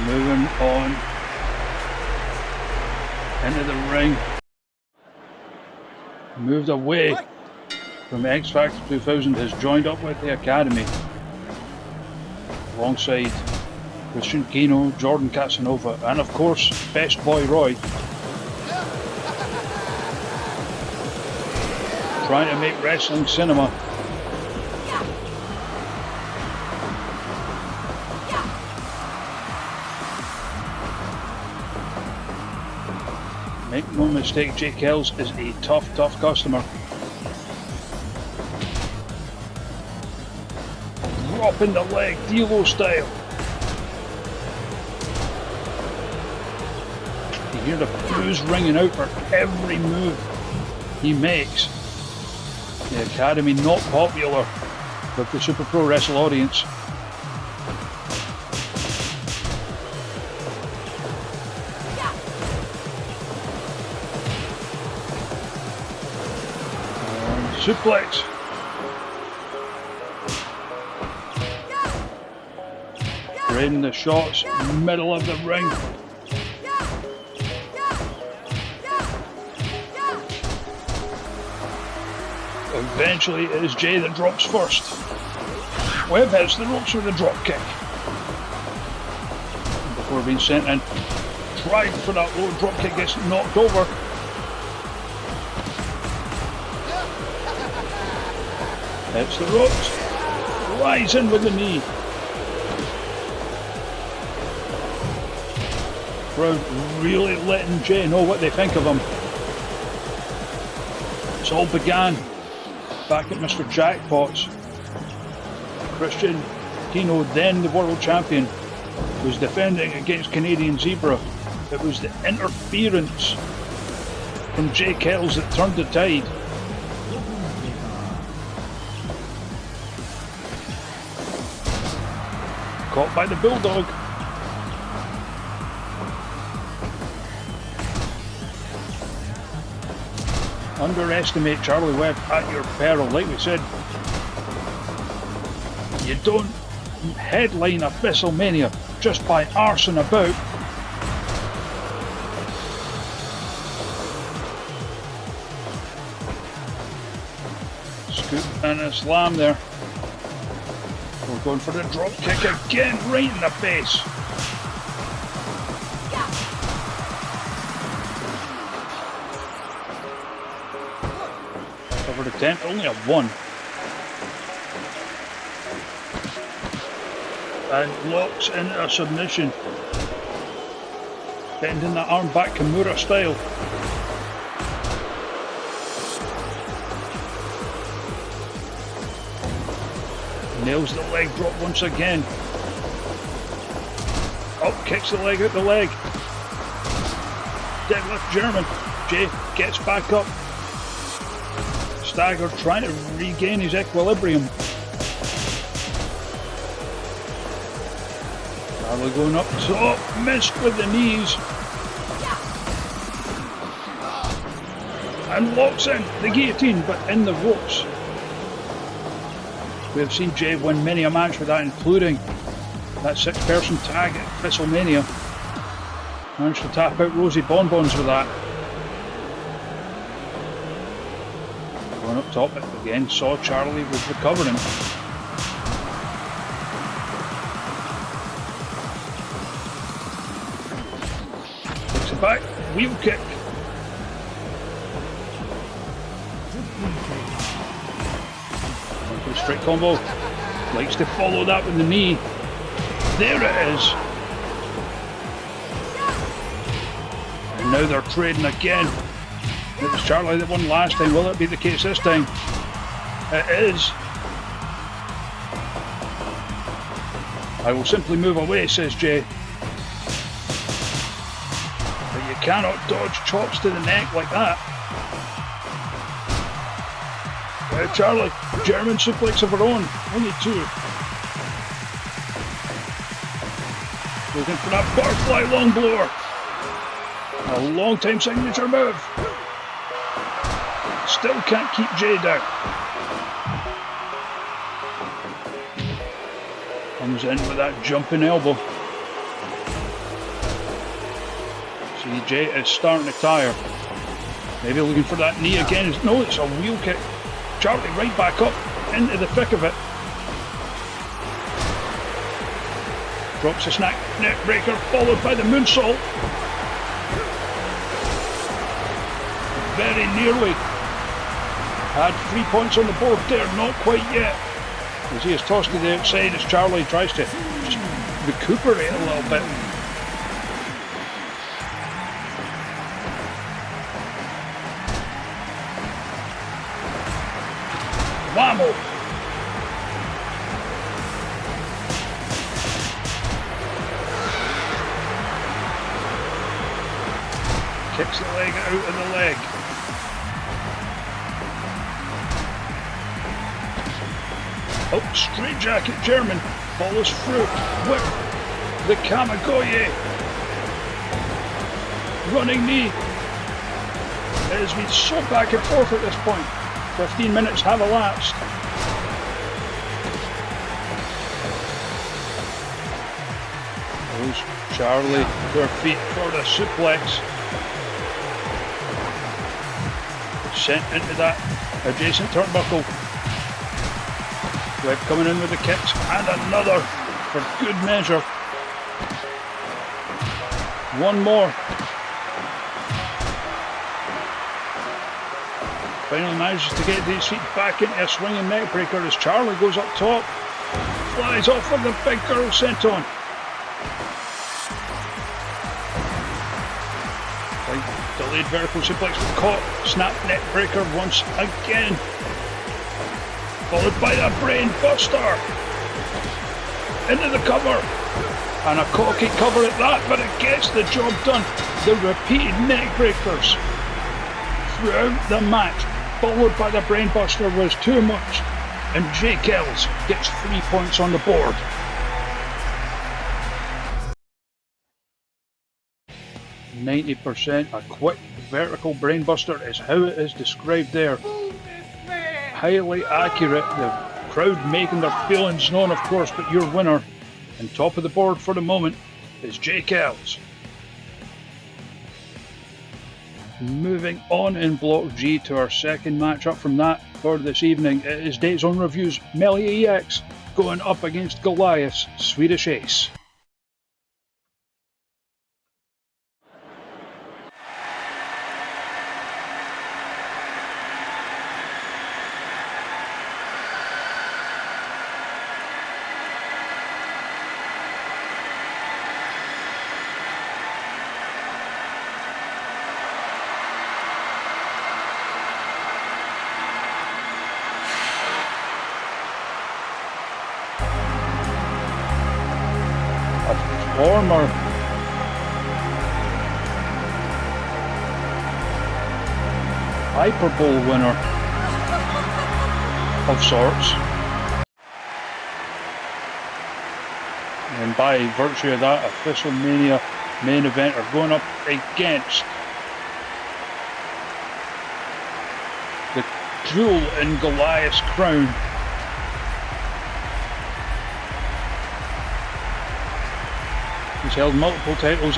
A: Moving on into the ring. Moved away from X Factor 2000, has joined up with the Academy alongside Christian Kino, Jordan Casanova, and of course Best Boy Roy. Trying to make wrestling cinema. Make no mistake, Jay Kells is a tough customer. in the leg, Devo style. You hear the boos ringing out for every move he makes. The Academy not popular with the Super Pro Wrestle audience. Suplex. Trading the shots, middle of the ring. Eventually it is Jay that drops first. Webb hits the ropes with a drop kick. Before being sent in, tried for that low drop kick, gets knocked over. Hits the ropes, flies in with the knee. Crowd really letting Jay know what they think of him. It's all began back at Mr. Jackpot's. Christian Tino, then the world champion, was defending against Canadian Zebra. It was the interference from Jay Kettles that turned the tide. Caught by the Bulldog. Underestimate Charlie Webb at your peril. Like we said, you don't headline a WrestleMania just by arsing about. Scoop and a slam there. We're going for the drop kick again, right in the face. Covered attempt, only a 1. And locks into a submission. Bending that arm back Kimura style. Nails the leg drop once again. Up, kicks the leg out the leg. Deadlift German. Jay gets back up. Stagger trying to regain his equilibrium. Charlie going up top, missed with the knees. And locks in the guillotine, but in the ropes. We have seen Jay win many a match with that, including that 6-person tag at WrestleMania. Managed to tap out Rosie Bonbons with that. Going up top again, saw Charlie was recovering. Takes it back, wheel kick. Straight combo, likes to follow that with the knee. There it is. And now they're trading again. It was Charlie that won last time. Will it be the case this time? It is. I will simply move away, says Jay. But you cannot dodge chops to the neck like that. Charlie, German suplex of her own, only 2. Looking for that butterfly long blower. A long time signature move. Still can't keep Jay down. Comes in with that jumping elbow. See, Jay is starting to tire. Maybe looking for that knee again. No, it's a wheel kick. Charlie right back up into the thick of it. Drops a snack neck breaker followed by the moonsault. Very nearly. Had 3 points on the board there, not quite yet. As he is tossed to the outside as Charlie tries to just recuperate a little bit. Whammo! Kicks the leg out of the leg. Oh, straight jacket German. Follows through with the Kamigoye. Running knee. It has been so back and forth at this point. 15 minutes have elapsed. Goes Charlie to her feet for the suplex. Sent into that adjacent turnbuckle. Webb coming in with the kicks and another for good measure. One more. Finally manages to get his feet back into a swinging neckbreaker as Charlie goes up top. Flies off with the big girl senton. Delayed vertical suplex with caught. Snap neckbreaker once again. Followed by the brain buster. Into the cover. And a cocky cover at that, but it gets the job done. The repeated neckbreakers throughout the match, followed by the brain buster, was too much. And Jay Kells gets 3 points on the board. %, a quick vertical brainbuster is how it is described there. Highly accurate, the crowd making their feelings known, of course, but your winner and top of the board for the moment is Jay Kells. Moving on in Block G to our second match up from that for this evening, it is Days on Review's Melly EX going up against Goliath's Swedish Ace. Former Hyper Bowl winner of sorts, and by virtue of that, Official Mania main event are going up against the jewel in Goliath's crown. He's held multiple titles,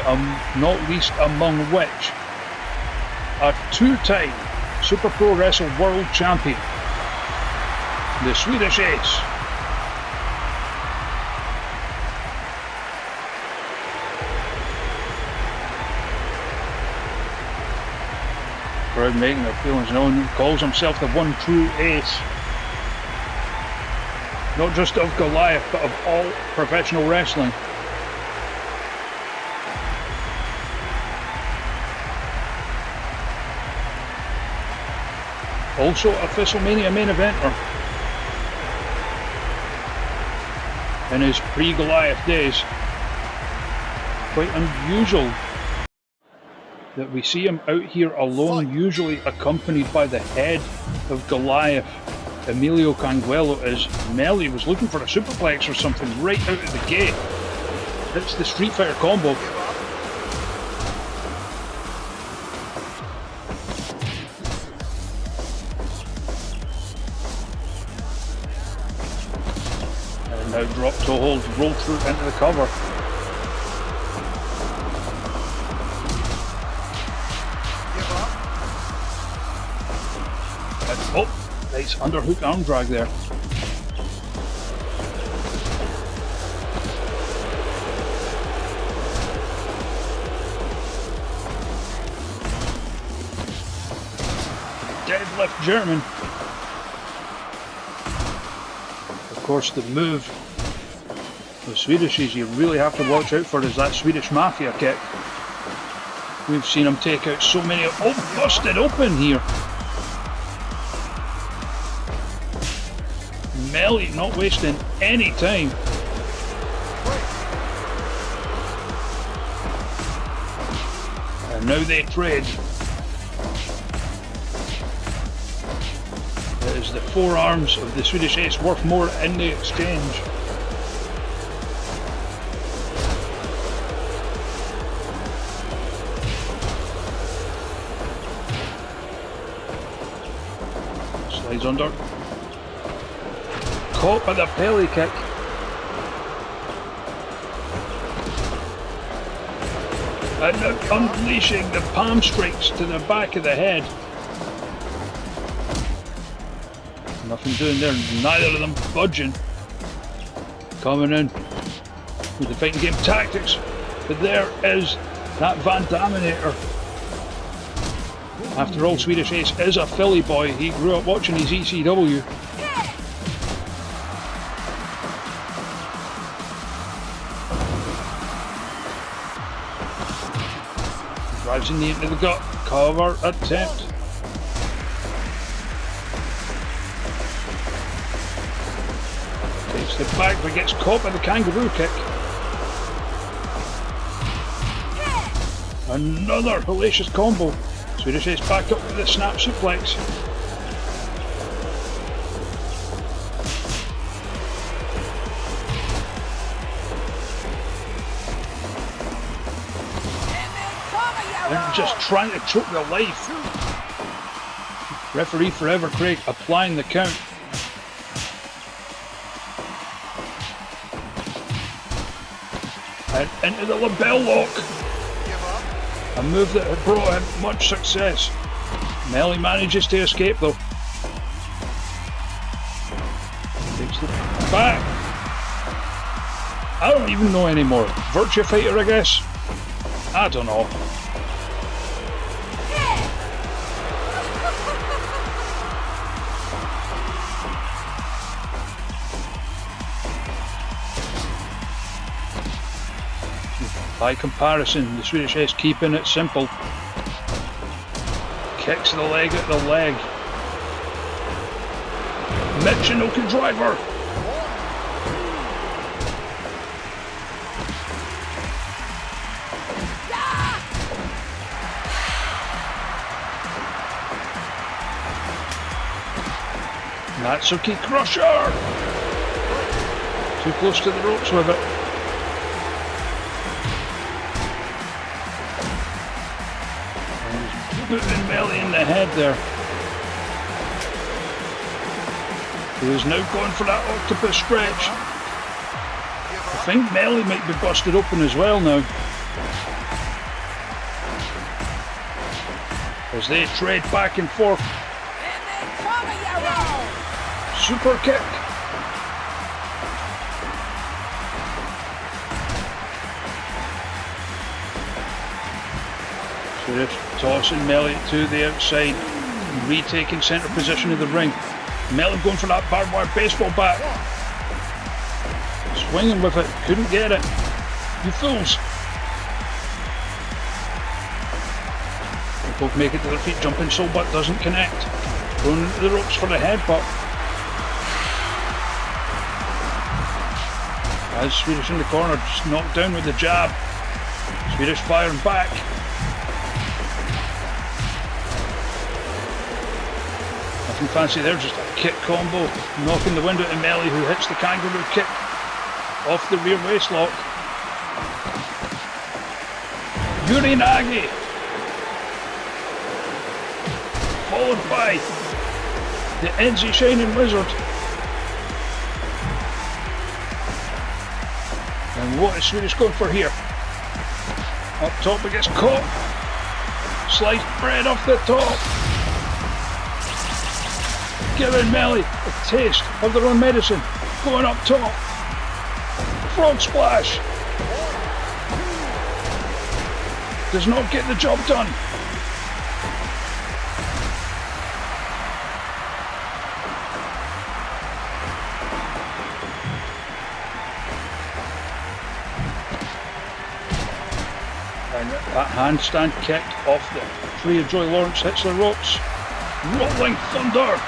A: not least among which a two-time Super Pro Wrestle World Champion, the Swedish Ace. Crowd making their feelings known, calls himself the one true ace. Not just of Goliath, but of all professional wrestling. Also Official Mania main eventer in his pre-Goliath days. Quite unusual that we see him out here alone, usually accompanied by the head of Goliath, Emilio Canguelo, as Melly was looking for a superplex or something right out of the gate. It's the Street Fighter combo. Now drop to hold, roll through into the cover. And, oh, nice underhook arm drag there. Deadlift German. Of course, the move the Swedishes you really have to watch out for is that Swedish Mafia kick. We've seen him take out so many. Oh, busted open here. Melly not wasting any time. And now they trade. It is the forearms of the Swedish Ace worth more in the exchange. Slides under. Caught by the belly kick. And now unleashing the palm strikes to the back of the head. Nothing doing there, neither of them budging. Coming in with the fighting game tactics. But there is that Van Daminator. After all, Swedish Ace is a Philly boy. He grew up watching his ECW. Drives in the into the gut. Cover attempt. Takes the back but gets caught by the kangaroo kick. Another hellacious combo. Swedish Ace back up with the snap suplex. And just trying to choke the life. Referee Forever Craig applying the count. And into the lapel lock. A move that had brought him much success. Melly manages to escape though. Takes the back. I don't even know anymore. Virtua Fighter, I guess? I don't know. By comparison, the Swedish Ace keeping it simple. Kicks the leg at the leg. Michinoku driver. Natsuki Crusher. Too close to the ropes with it. Putting Melly in the head there. He is now going for that octopus stretch. I think Melly might be busted open as well now. As they trade back and forth. Super kick. Swedish tossing Melly to the outside, retaking centre position of the ring. Melly going for that barbed wire baseball bat. Swinging with it, couldn't get it. You fools. They both make it to their feet, jumping so but doesn't connect. Going into the ropes for the headbutt. As Swedish in the corner, just knocked down with the jab. Swedish firing back. Nothing fancy there, just a kick combo. Knocking the wind out of Melly, who hits the kangaroo kick off the rear waistlock. Yurinagi. Followed by the Enzi Shining Wizard. And what is Swedish going for here? Up top it gets caught. Sliced bread off the top. Giving Melly a taste of their own medicine. Going up top. Frog splash. Does not get the job done. And that handstand kick off the tree of Joy Lawrence hits the ropes. Rolling Thunder.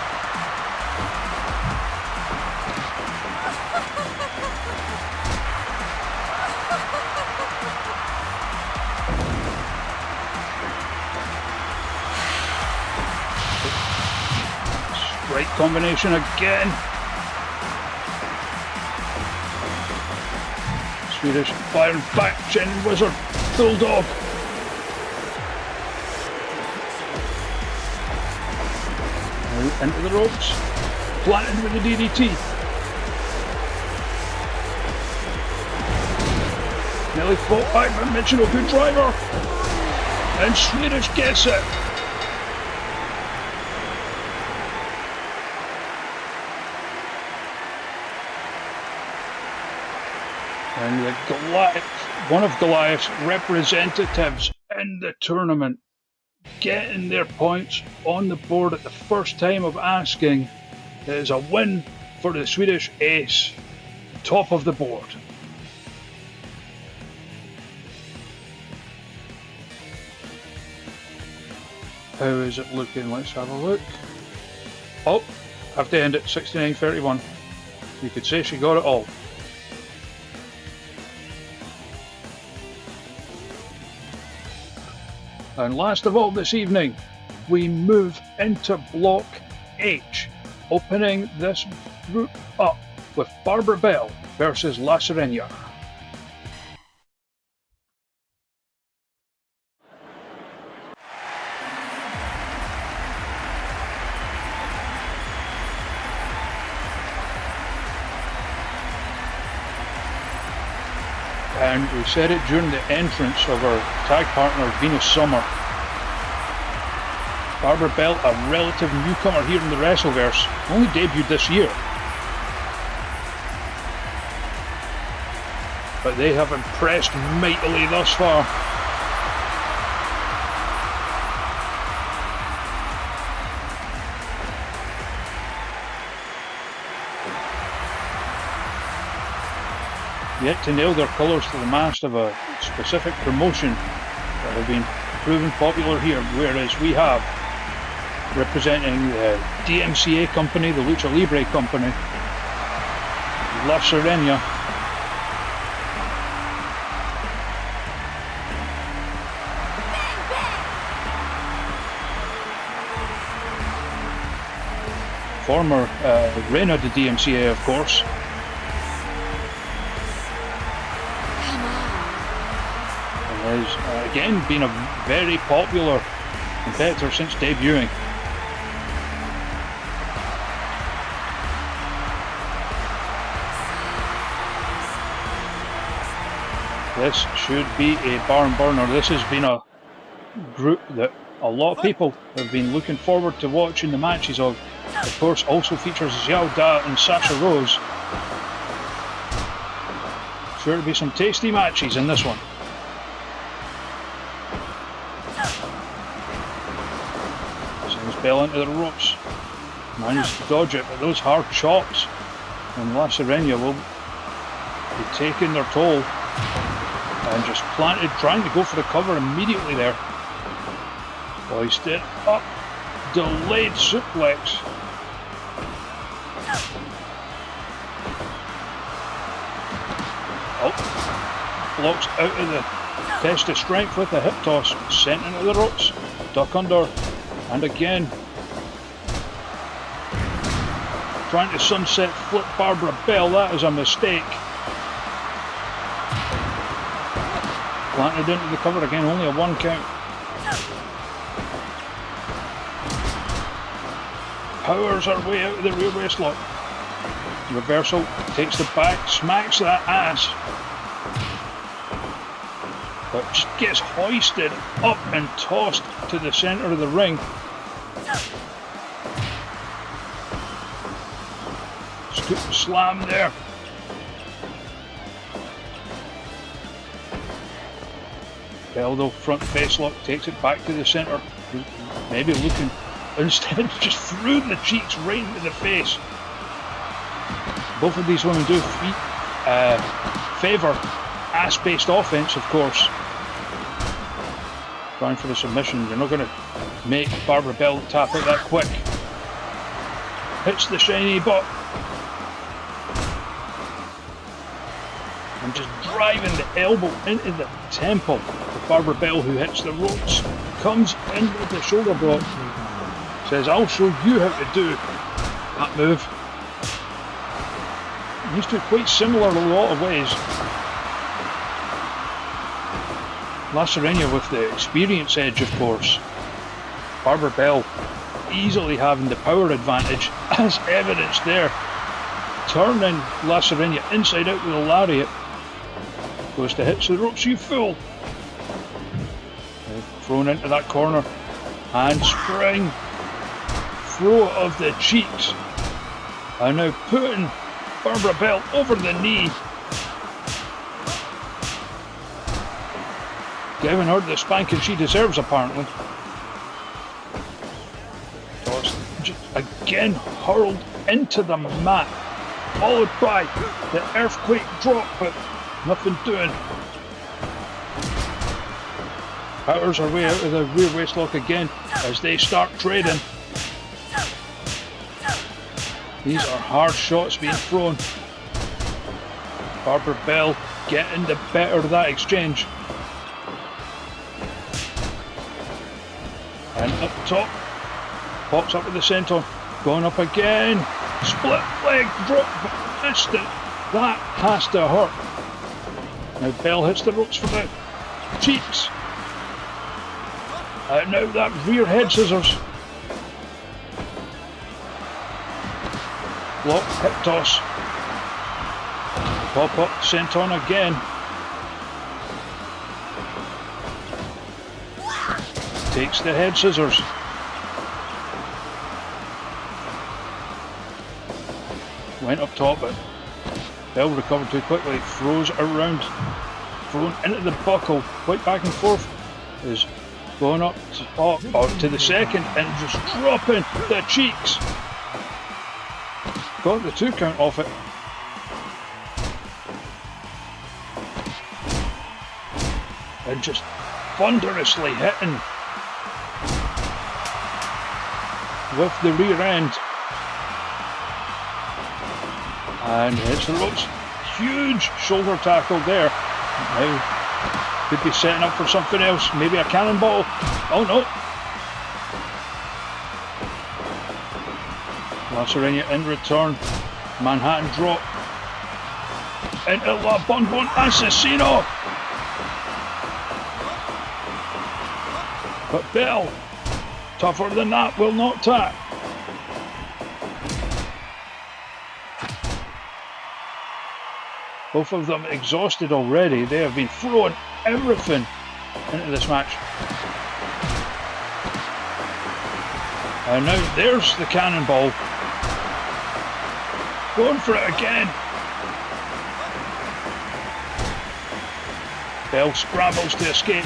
A: Right combination again. Swedish firing back, chin wizard, bulldog. Out into the ropes, planted with the DDT. Nearly fought back by Mitchell, good driver. And Swedish gets it. And the Goliath, one of Goliath's representatives in the tournament, getting their points on the board at the first time of asking. It is a win for the Swedish ace, top of the board. How is it looking? Let's have a look. Oh, have to end it 69-31. You could say she got it all. And last of all this evening, we move into Block H, opening this group up with Barbara Bell versus La Sirena. And we said it during the entrance of our tag partner Venus Summer. Barbara Bell, a relative newcomer here in the Wrestleverse, only debuted this year. But they have impressed mightily thus far. Yet to nail their colours to the mast of a specific promotion that have been proven popular here, whereas we have, representing the DMCA company, the Lucha Libre company, La Sirena. Former reign of the DMCA, of course. Has again been a very popular competitor since debuting. This should be a barn burner. This has been a group that a lot of people have been looking forward to watching the matches of. Of course, also features Xiao Da and Sasha Rose. Sure to be some tasty matches in this one. Bell into the ropes, managed to dodge it, but those hard chops and La Sirena will be taking their toll, and just planted, trying to go for the cover immediately there. Hoisted up, delayed suplex. Oh, blocks out of the test of strength with a hip toss, sent into the ropes, duck under. And again, trying to sunset flip Barbara Bell, that is a mistake. Planted into the cover again, only a 1 count. Powers her way out of the rear waist lock. Reversal, takes the back, smacks that ass. But just gets hoisted up and tossed to the centre of the ring. Scoop slam there. Bell though, front face lock, takes it back to the centre. Maybe looking, instead just through the cheeks right into the face. Both of these women do favour ass-based offense, of course. Going for the submission. You're not going to make Barbara Bell tap out that quick. Hits the shiny butt. And just driving the elbow into the temple of Barbara Bell, who hits the ropes. Comes in with the shoulder block. Says, I'll show you how to do That move. These two quite similar in a lot of ways. La Serena with the experience edge, of course. Barbara Bell easily having the power advantage, as evidenced there. Turning La Serena inside out with a lariat. Goes to hit the ropes, you fool. Thrown into that corner. And spring. Throw of the cheeks. And now putting Barbara Bell over the knee. Giving her the spanking she deserves, apparently. Toss just again hurled into the mat. Followed by the earthquake drop, but nothing doing. Powers her way out of the rear waistlock again as they start trading. These are hard shots being thrown. Barbara Bell getting the better of that exchange. And up top, pops up with the senton, going up again. Split leg drop, but missed it. That has to hurt. Now Bell hits the ropes for the cheeks. And now that rear head scissors. Block, hip toss. Pop up, senton again. Takes the head scissors. Went up top, but Bell recovered too quickly. Throws around. Thrown into the buckle. Quite back and forth. Is going up to the second and just dropping the cheeks. Got the 2 count off it. And just thunderously hitting with the rear end. And hits the ropes. Huge shoulder tackle there. Now could be setting up for something else. Maybe a cannonball. Oh no. La Serena in return. Manhattan drop. Into La Bon Bon Assassino. But Bell, tougher than that, will not tap. Both of them exhausted already. They have been throwing everything into this match. And now there's the cannonball. Going for it again. Bell scrambles to escape.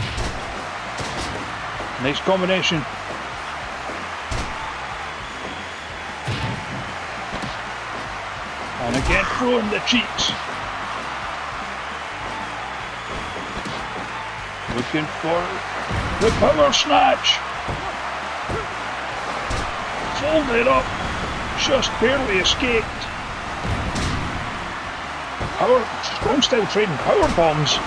A: Nice combination. And again throwing the cheeks. Looking for the power snatch. Folded up. Just barely escaped. Strong style trading power bombs.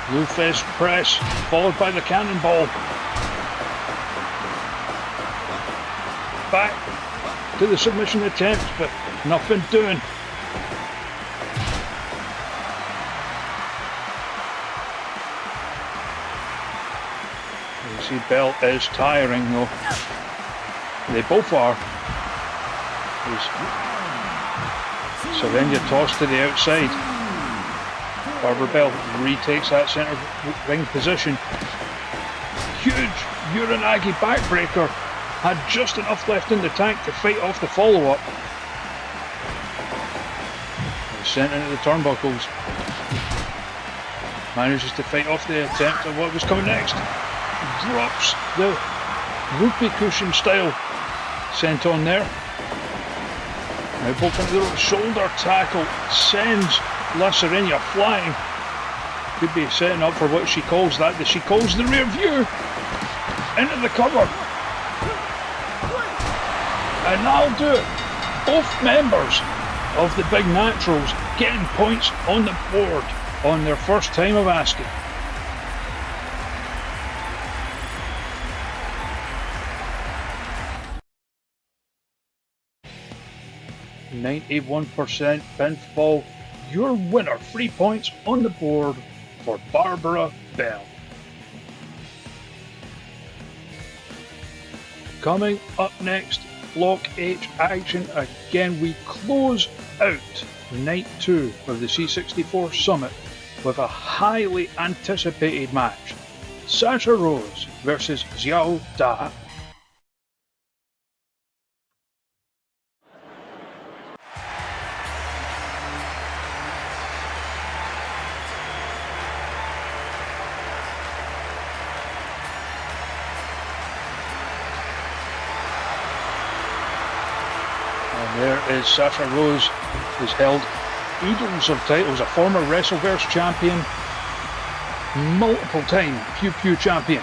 A: Blue fist press, followed by the cannonball. Back to the submission attempt, but nothing doing. You see Bell is tiring though. They both are. Serena tossed to the outside. Barbara Bell retakes that centre ring position. Huge Uranagi backbreaker. Had just enough left in the tank to fight off the follow-up. Sent into the turnbuckles. Manages to fight off the attempt at what was coming next. Drops the whoopee cushion style senton there. Now both into the shoulder tackle. Sends La Serena flying. Could be setting up for what she calls that. She calls the rear view. Into the cover. And that'll do it. Both members of the Big Naturals getting points on the board on their first time of asking. 91% pinfall. Your winner, 3 points on the board for Barbara Bell. Coming up next, Block H action. Again, we close out Night 2 of the C64 Summit with a highly anticipated match. Sasha Rose versus Xiao Da. And there is Sasha Rose, who's held oodles of titles, a former Wrestleverse champion, multiple time Pew Pew champion.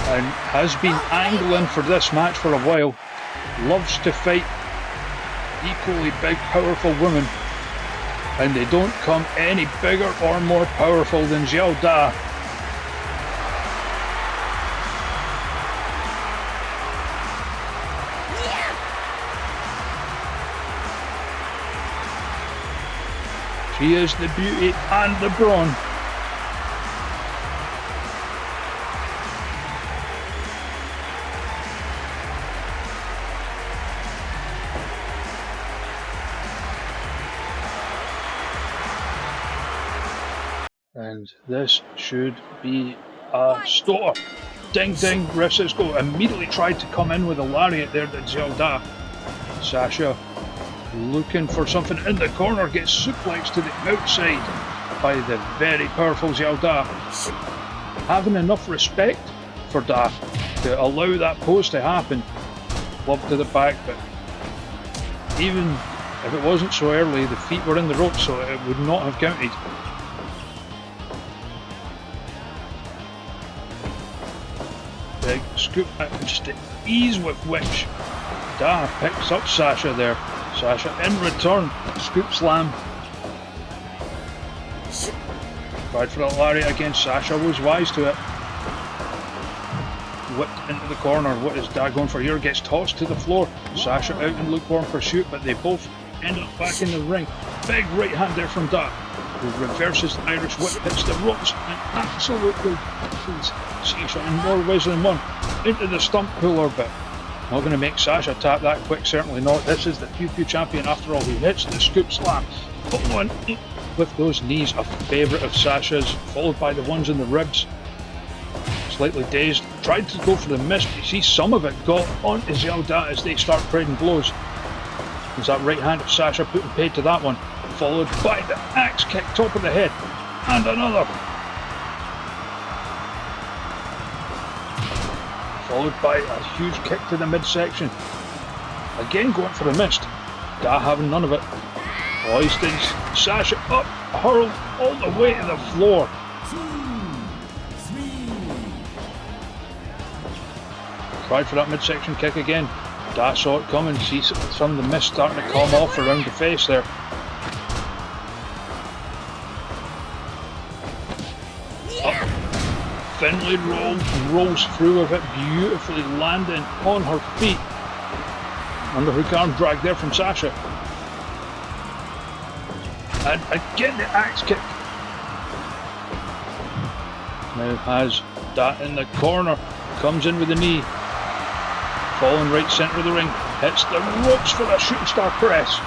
A: And has been angling for this match for a while. Loves to fight equally big, powerful women. And they don't come any bigger or more powerful than Xiao Da. She is the beauty and the brawn. And this should be a store. Ding ding, wrestlers go. Immediately tried to come in with a lariat there, did Xiao Da. Sasha looking for something in the corner, gets suplexed to the outside by the very powerful Xiao Da. Having enough respect for Da to allow that pose to happen. Lob to the back, but even if it wasn't so early, the feet were in the ropes, so it would not have counted. Big scoop, just the ease with which Da picks up Sasha there. Sasha in return, scoop slam. Tried for a lariat again, Sasha was wise to it. Whipped into the corner, what is Da going for here? Gets tossed to the floor. Sasha out in lukewarm pursuit, but they both end up back in the ring. Big right hand there from Da, who reverses the Irish whip, hits the ropes, and absolutely kills Sasha in more ways than one. Into the stump puller, but not going to make Sasha tap that quick, certainly not. This is the Pew Pew champion after all, who hits the scoop slam. Following with those knees, a favourite of Sasha's, followed by the ones in the ribs. Slightly dazed, tried to go for the miss, but you see some of it got onto Xiao Da as they start trading blows. There's that right hand of Sasha putting paid to that one, followed by the axe kick, top of the head, and another. Followed by a huge kick to the midsection. Again going for the mist. Da having none of it. Hoisting Sasha up, hurled all the way to the floor. Tried for that midsection kick again. Da saw it coming, see some of the mist starting to come off around the face there. Up, thinly rolled, rolls through with it, beautifully landing on her feet. Underhook arm drag there from Sasha. And again the axe kick. Now has Da in the corner, comes in with the knee. Falling right centre of the ring, hits the ropes for a shooting star press.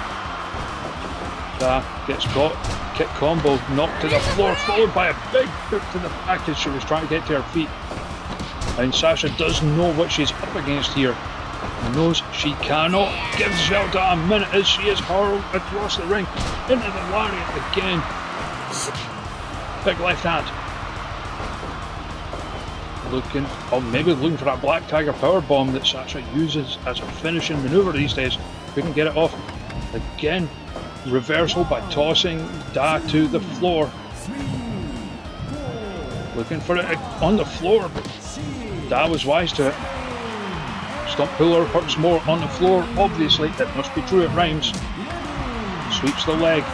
A: Da gets caught, kick combo, knocked to the floor, followed by a big boot to the back as she was trying to get to her feet. And Sasha does know what she's up against here. Knows she cannot give Xiao Da a minute as she is hurled across the ring into the lariat again. Big left hand. Looking, or maybe looking for that Black Tiger powerbomb that Sasha uses as a finishing maneuver these days. Couldn't get it off. Again, reversal by tossing Da to the floor. Looking for it on the floor, but Da was wise to it. Stump puller hurts more on the floor, obviously, it must be true, it rhymes. Sweeps the leg.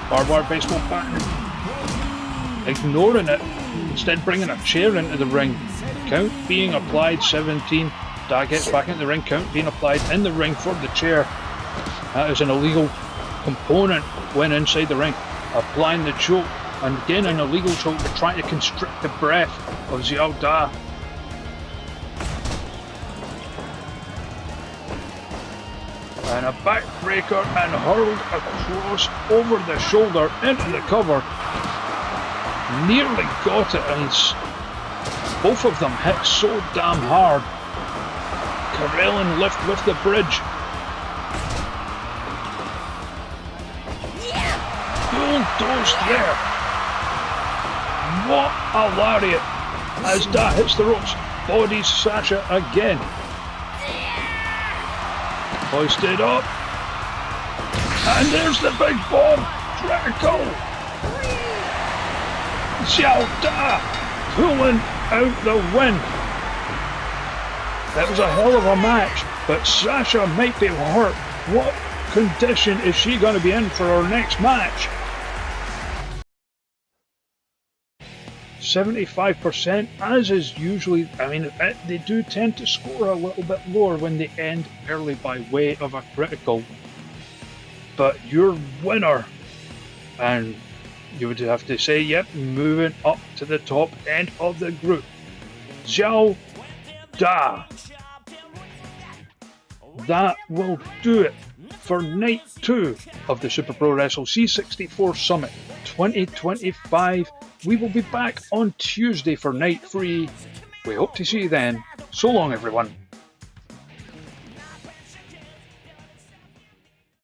A: Barbed wire baseball bat. Ignoring it. instead bringing a chair into the ring. Count being applied, 17. Da gets back into the ring, count being applied in the ring for the chair. That is an illegal component when inside the ring. Applying the choke, and again an illegal choke to try to constrict the breath of Xiao Da. And a backbreaker and hurled across over the shoulder into the cover. Nearly got it, and both of them hit so damn hard. Karelin lift with the bridge. Bulldozed there. What a lariat as Da hits the ropes. Bodies Sasha again. Hoisted up. And there's the big bomb. Critical. Xiao Da pulling out the win. That was a hell of a match, but Sasha might be hurt. What condition is she going to be in for her next match? 75%, as is usually, I mean, they do tend to score a little bit lower when they end early by way of a critical. But your winner, and you would have to say, yep, moving up to the top end of the group, Xiao Da. That will do it for night 2 of the Super Pro Wrestle C64 Summit 2025. We will be back on Tuesday for night 3. We hope to see you then. So long, everyone.